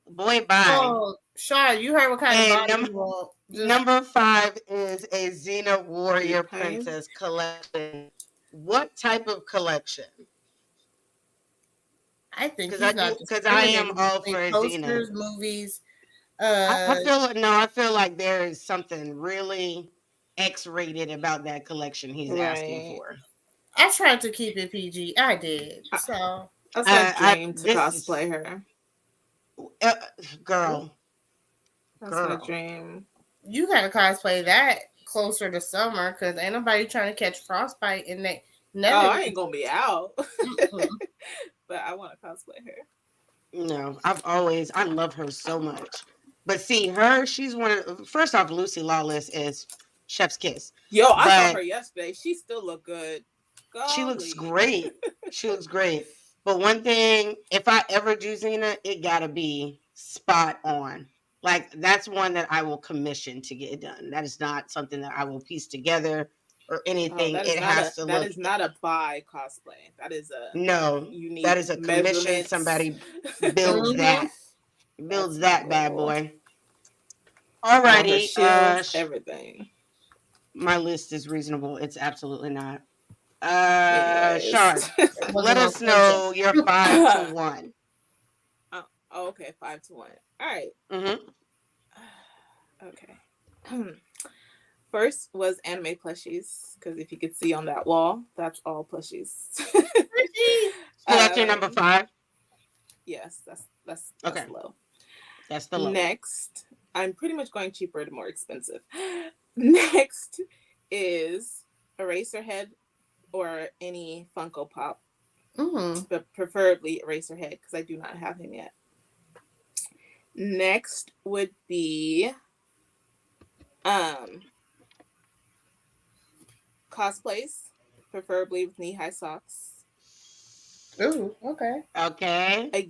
boy, bye. Oh, sure. You heard what kind of And body you want. Just number 5 is a Xena Warrior Okay. Princess collection. What type of collection? I think Because he's not I am discriminating all between for Xena. posters, movies. I feel no, I feel like there is something really X-rated about that collection he's asking Right. for. I tried to keep it PG. I did. So That's my dream to This is cosplay her. uh, girl, That's my girl. dream. you gotta cosplay that closer to summer because ain't nobody trying to catch frostbite in None Oh, of I it. ain't gonna be out, Mm-mm. but I want to cosplay her. No, I love her so much. But see, she's first off, Lucy Lawless is Chef's Kiss. Yo, I saw her But yesterday. She still look good. she looks Golly. great. She looks great. But one thing, if I ever do Xena, it gotta be spot on. Like that's one that I will commission to get done. That is not something that I will piece together or Oh, anything. It has to that look is not a buy cosplay. That is a no. you That need is a commission. measurements, Somebody builds Mm-hmm. that. Builds That's my that bad goal. boy. I want her Alrighty. shields, everything. My list is reasonable. It's absolutely not. Anyways. Shard, It let wasn't on us Thursday. know your 5 to 1. Oh, okay, 5 to 1. All right. Mm-hmm. Okay. First was anime plushies, because if you could see on that wall, that's all plushies. So that's your number um, 5. yes, that's Okay, low. that's the low. Next, I'm pretty much going cheaper to more expensive. Next is Eraserhead or any Funko Pop, Mm-hmm. but preferably Eraserhead because I do not have him yet. Next would be um cosplays, preferably with knee-high socks. Ooh, okay. Okay. I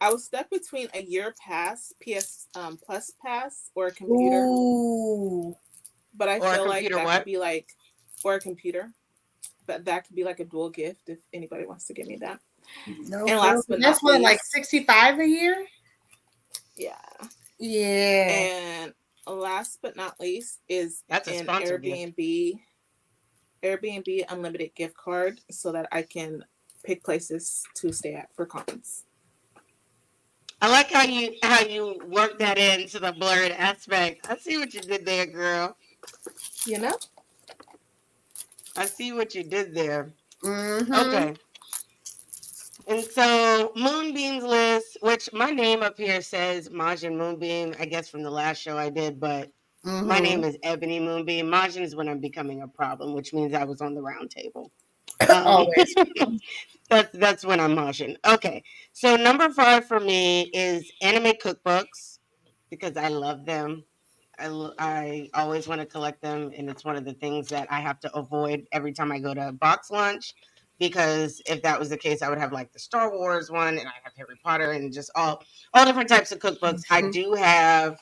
I was stuck between a year pass, PS Plus pass, or a computer, Ooh. but I Or a feel like computer that could what? be like, or a computer, but that could be like a dual gift if anybody wants to give me that. No, And for last real. but That's not what, like least, 65 a year? yeah. Yeah. And last but not least is That's a an sponsor gift. Airbnb unlimited gift card so that I can pick places to stay at for cons. I like how you work that into the blurred aspect. I see what you did there, girl. You know? I see what you did there. Mm-hmm. Okay. And so Moonbeam's list, which my name up here says Majin Moonbeam, I guess from the last show I did, but my Mm-hmm. name is Ebony Moonbeam. Majin is when I'm becoming a problem, which means I was on the round table. Always. That's when I'm Majin. Okay, so number 5 for me is anime cookbooks because I love them. I always want to collect them, and it's one of the things that I have to avoid every time I go to box lunch. Because if that was the case, I would have like the Star Wars one, and I have Harry Potter, and just all different types of cookbooks. I do have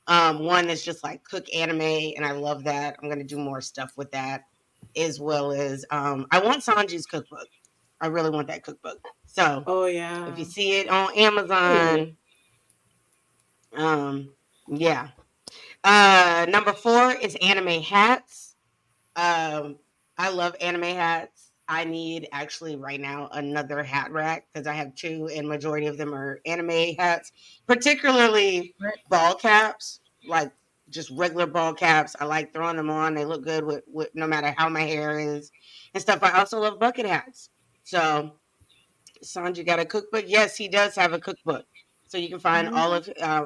one that's just like cook anime, and I love that. I'm gonna do more stuff with that, as well as I want Sanji's cookbook. I really want that cookbook. So Oh if you yeah. see it on Period. Amazon, um, yeah. Number 4 is anime hats. Um, I love anime hats. I need actually right now another hat rack because I have 2, and majority of them are anime hats, particularly Right. ball caps, like just regular ball caps. I like throwing them on. They look good with no matter how my hair is and stuff. I also love bucket hats. So Sanji got a cookbook. Yes, he does have a cookbook. So you can find Mm-hmm.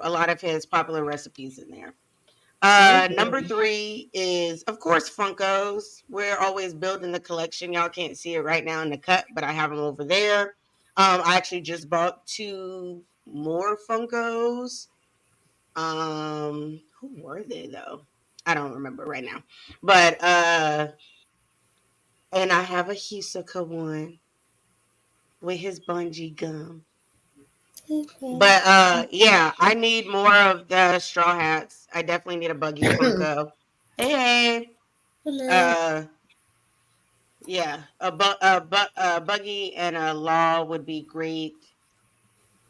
a lot of his popular recipes in there. Mm-hmm. Number 3 is, of course, Funkos. We're always building the collection. Y'all can't see it right now in the cut, but I have them over there. I actually just bought 2 more Funkos. Who were they though? I don't remember right now. But and I have a Hisoka one with his bungee gum. But yeah, I need more of the straw hats. I definitely need a buggy Funko. Hey. Hello. Uh, yeah, a buggy and a law would be great.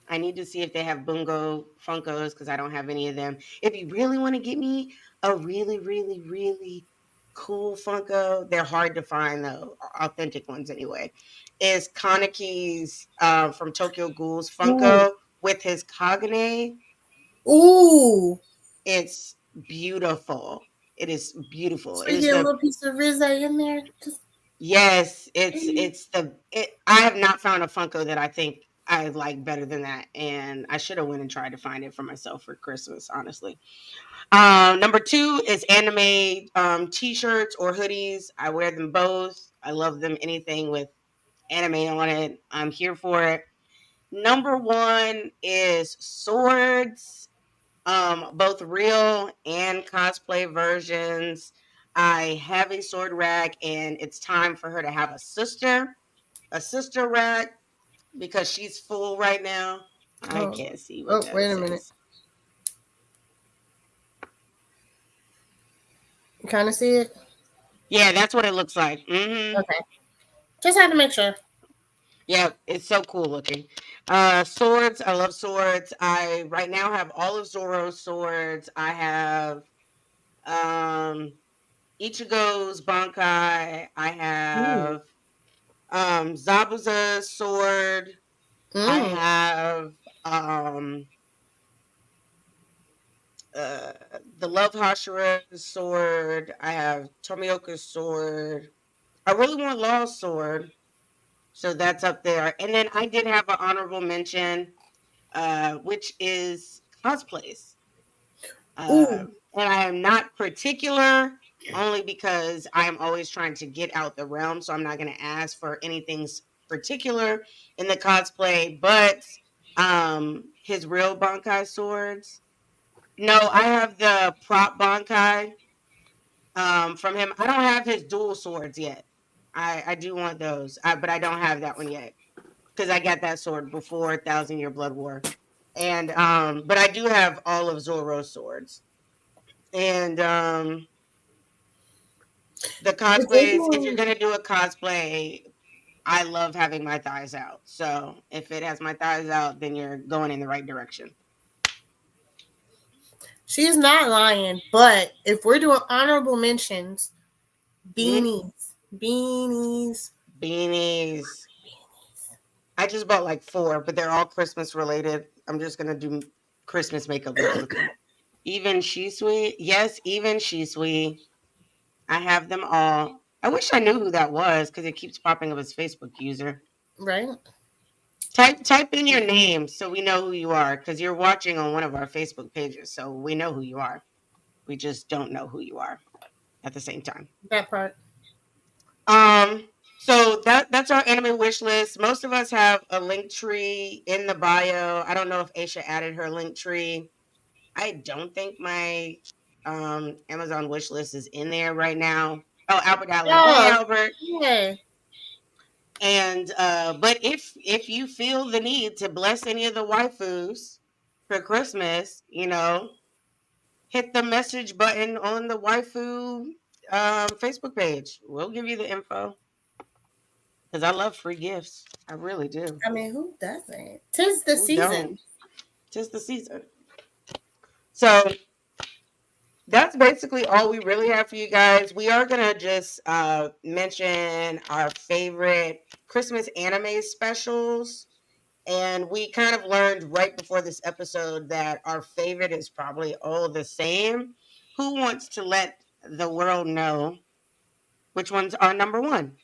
I need to see if they have Bungo Funkos because I don't have any of them. If you really want to get me a really, really, really cool Funko, they're hard to find though, authentic ones anyway. Is Kaneki's from Tokyo Ghouls Ooh. Funko with his Kagane? Ooh. It's beautiful. It is beautiful. So It you is get a the little piece of Rizzo in there. Just Yes, I have not found a Funko that I think I like better than that, and I should have went and tried to find it for myself for Christmas, honestly. Number two is anime t-shirts or hoodies. I wear them both. I love them. Anything with anime on it, I'm here for it. Number one is swords, both real and cosplay versions. I have a sword rack, and it's time for her to have a sister rack, because she's full right now. I Oh, can't see what oh, that wait a minute. says. You kind of see it? Yeah, that's what it looks like. Mm-hmm. Okay. Just had to make sure. Yeah, it's so cool looking. Swords, I love swords. I right now have all of Zoro's swords. I have um Ichigo's Bankai. I Ooh. have Zabuza's sword. I Mm. have um uh the Love Hashira's sword. I have Tomioka's sword. I really want Law's sword, so that's up there. And then I did have an honorable mention, which is cosplays. Ooh. And I am not particular, only because I am always trying to get out the realm. So I'm not going to ask for anything particular in the cosplay, but his real Bankai swords. No, I have the prop Bankai from him. I don't have his dual swords yet. I do want those, but I don't have that one yet, because I got that sword before Thousand Year Blood War. And but I do have all of Zoro's swords. And the If they cosplays, if you're do, gonna do a cosplay, I love having my thighs out. So if it has my thighs out, then you're going in the right direction. she's not lying. But if we're doing honorable mentions, Mhm. beanies. Beanies. I just bought like 4, but they're all Christmas related. I'm just gonna do Christmas makeup looks with them. Even Shisui, yes, even Shisui. I have them all. I wish I knew who that was, because it keeps popping up as Facebook user. Right? Type in your name so we know who you are, because you're watching on one of our Facebook pages, so we know who you are. We just don't know who you are at the same time. That part. Um, so that's our anime wish list. Most of us have a link tree in the bio. I don't know if Aisha added her link tree. I don't think my Amazon wish list is in there right now. Oh, Albert Allen. Hey, Oh, Albert. yeah. And but if you feel the need to bless any of the waifus for Christmas, hit the message button on the waifu Facebook page. We'll give you the info, because I love free gifts. I really do. I mean, who doesn't? 'Tis the Who don't? season. Just the season. So that's basically all we really have for you guys. We are gonna just mention our favorite Christmas anime specials. And we kind of learned right before this episode that our favorite is probably all the same. Who wants to let the world know which one's our number one?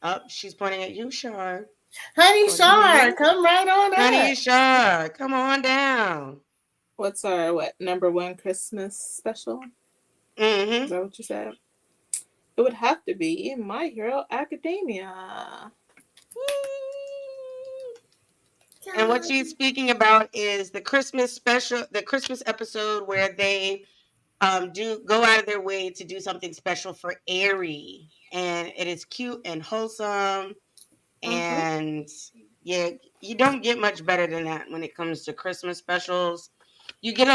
Oh, she's pointing at you, Shar. Honey Pointing at Shar, you. come right on Honey, up. Shar, come on down. What's our number one Christmas special? Is Mm-hmm. that what you said? It would have to be My Hero Academia. And what she's speaking about is the Christmas special, the Christmas episode where they do go out of their way to do something special for Aerie, and it is cute and wholesome. Mm-hmm. And yeah, you don't get much better than that when it comes to Christmas specials. You get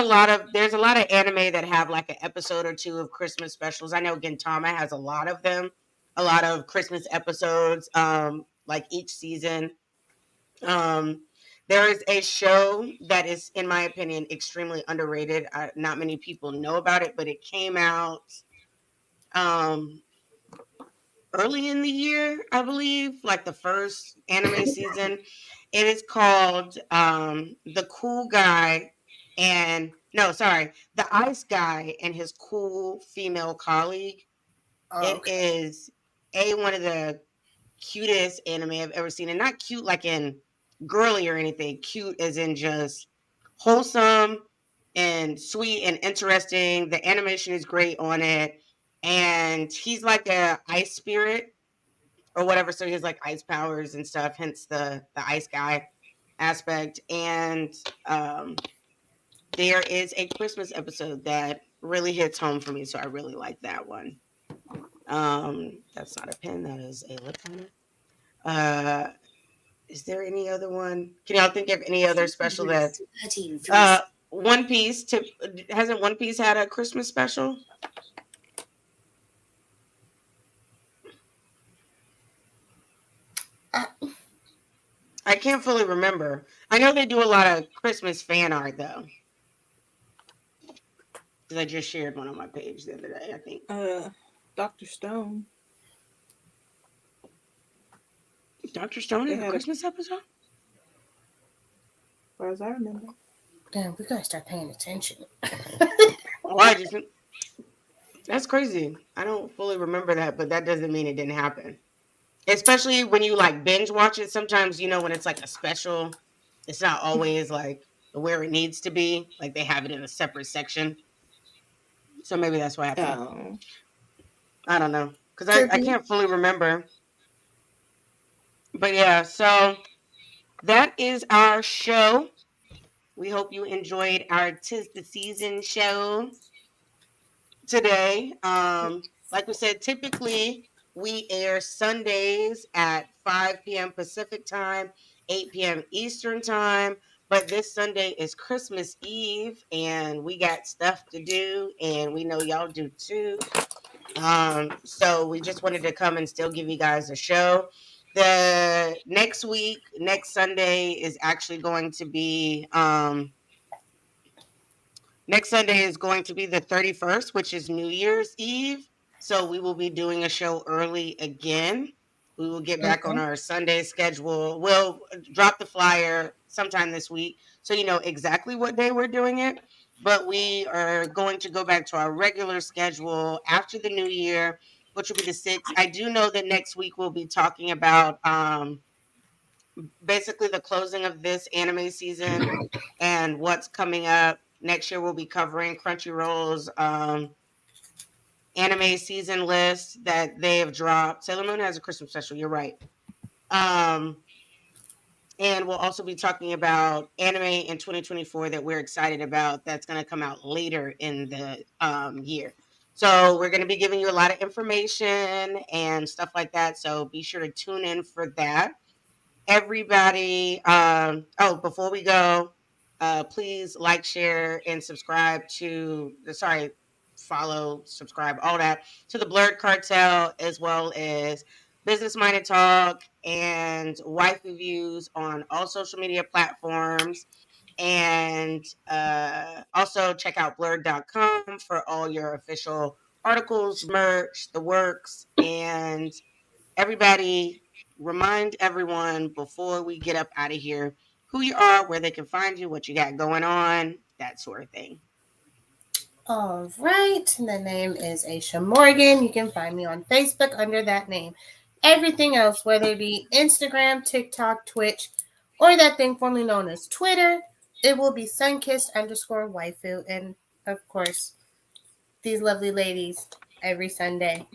there's a lot of anime that have like an episode or two of Christmas specials. I know Gintama has a lot of them, a lot of Christmas episodes, like each season. Um, there is a show that is, in my opinion, extremely underrated. Not many people know about it, but it came out um, early in the year, I believe, like the first anime season. It is called The Cool Guy and no, sorry, The Ice Guy and His Cool Female Colleague. Oh, It okay. is one of the cutest anime I've ever seen, and not cute like in girly or anything. Cute as in just wholesome. and sweet and interesting. The animation is great on it, and he's like a ice spirit or whatever, so he has like ice powers and stuff, hence the ice guy aspect. And there is a Christmas episode that really hits home for me, so I really like that one. That's not a pen, that is a lip liner. Is there any other one? Can y'all think of any other special that One Piece hasn't One Piece had a Christmas special? I can't fully remember. I know they do a lot of Christmas fan art though. Because I just shared one on my page the other day, I think. Dr. Stone. Dr. Stone had a Christmas episode? As far as I remember. Damn, we gotta start paying attention. Oh, I just that's crazy. I don't fully remember that, but that doesn't mean it didn't happen. Especially when you like binge watch it. Sometimes, when it's like a special, it's not always like where it needs to be. Like they have it in a separate section. So maybe that's what happened. Oh. I don't know. Because I can't fully remember. But yeah, so that is our show. We hope you enjoyed our 'Tis the Season show today. Like we said, typically we air Sundays at 5 p.m. Pacific time, 8 p.m. Eastern time. But this Sunday is Christmas Eve, and we got stuff to do, and we know y'all do too. So we just wanted to come and still give you guys a show. The next Sunday is actually going to be next Sunday is going to be the 31st, which is New Year's Eve. So we will be doing a show early again. We will get back on our Sunday schedule. We'll drop the flyer sometime this week so you know exactly what day we're doing it. But we are going to go back to our regular schedule after the new year, which will be the 6th. I do know that next week we'll be talking about basically the closing of this anime season and what's coming up. Next year, we'll be covering Crunchyroll's anime season list that they have dropped. Sailor Moon has a Christmas special. You're right. And we'll also be talking about anime in 2024 that we're excited about that's going to come out later in the year. So we're going to be giving you a lot of information and stuff like that. So be sure to tune in for that. Everybody, before we go, please like, share, and subscribe follow, subscribe, all that to the Blurred Cartel, as well as Business Minded Talk and Waifu Views on all social media platforms. And also check out blurred.com for all your official articles, merch, the works, and everybody, remind everyone before we get up out of here who you are, where they can find you, what you got going on, that sort of thing. All right. The name is Aisha Morgan. You can find me on Facebook under that name. Everything else, whether it be Instagram, TikTok, Twitch, or that thing formerly known as Twitter, it will be sunkissed_waifu. And of course, these lovely ladies every Sunday.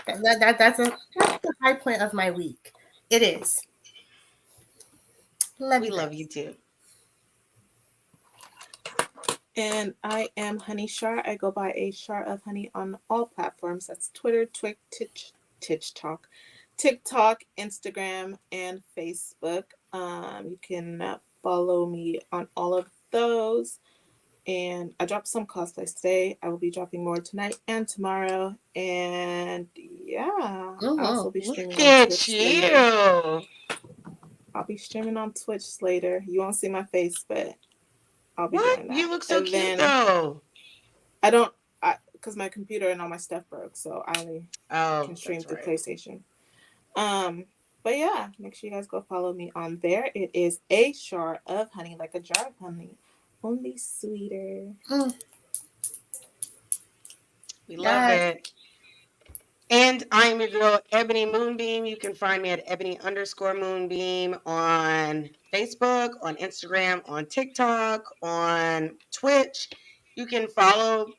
That's the high point of my week. It is. We love you too. And I am Honey Shar. I go by a Shar of Honey on all platforms. That's Twitter, TikTok, Instagram, and Facebook. You can follow me on all of those. And I dropped some cosplay today. I will be dropping more tonight and tomorrow. And yeah, I'll also be streaming on Twitch later. I'll be streaming on Twitch later. You won't see my face, but I'll be doing that. You look so cute though. I don't, because my computer and all my stuff broke, so I only can stream through PlayStation. But yeah, make sure you guys go follow me on there. It is a Shar of Honey, like a jar of honey, only sweeter. We love it. And I'm your girl, Ebony Moonbeam. You can find me at Ebony_Moonbeam on Facebook, on Instagram, on TikTok, on Twitch. You can follow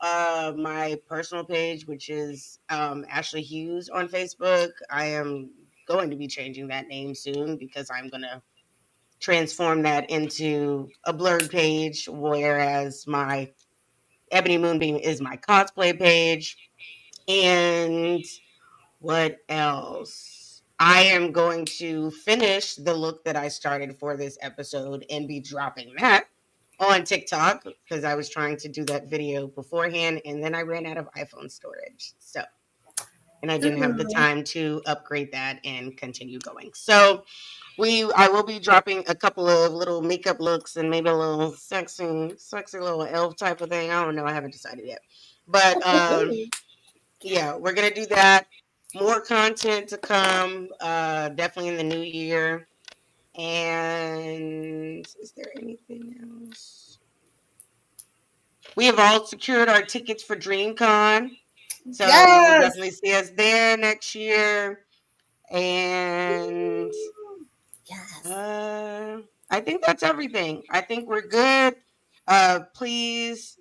my personal page, which is Ashley Hughes on Facebook. I am going to be changing that name soon because I'm going to transform that into a blurred page, whereas my Ebony Moonbeam is my cosplay page. And what else? I am going to finish the look that I started for this episode and be dropping that on TikTok because I was trying to do that video beforehand and then I ran out of iPhone storage. So, and I didn't have the Ooh. time to upgrade that and continue going. So, I will be dropping a couple of little makeup looks and maybe a little sexy little elf type of thing. I don't know. I haven't decided yet. But yeah, we're gonna do that. More content to come, definitely in the new year. And is there anything else? We have all secured our tickets for DreamCon, so you will Yes. definitely see us there next year. And Yes. I think that's everything. I think we're good. Please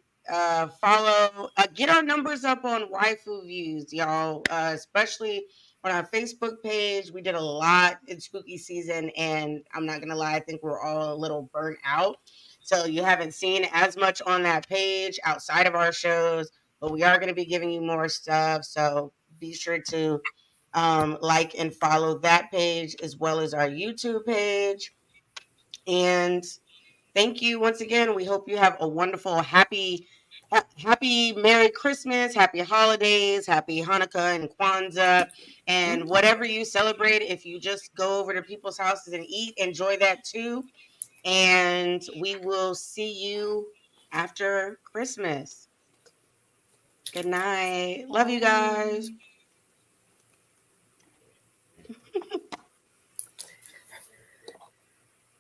follow, get our numbers up on Waifu Views, y'all. Especially on our Facebook page. We did a lot in spooky season, and I'm not gonna lie, I think we're all a little burnt out. So you haven't seen as much on that page outside of our shows, but we are gonna be giving you more stuff. So be sure to like and follow that page as well as our YouTube page. And thank you once again. We hope you have a wonderful, happy Merry Christmas, happy holidays, happy Hanukkah and Kwanzaa, and whatever you celebrate. If you just go over to people's houses and eat, enjoy that too. And we will see you after Christmas. Good night. Love you guys.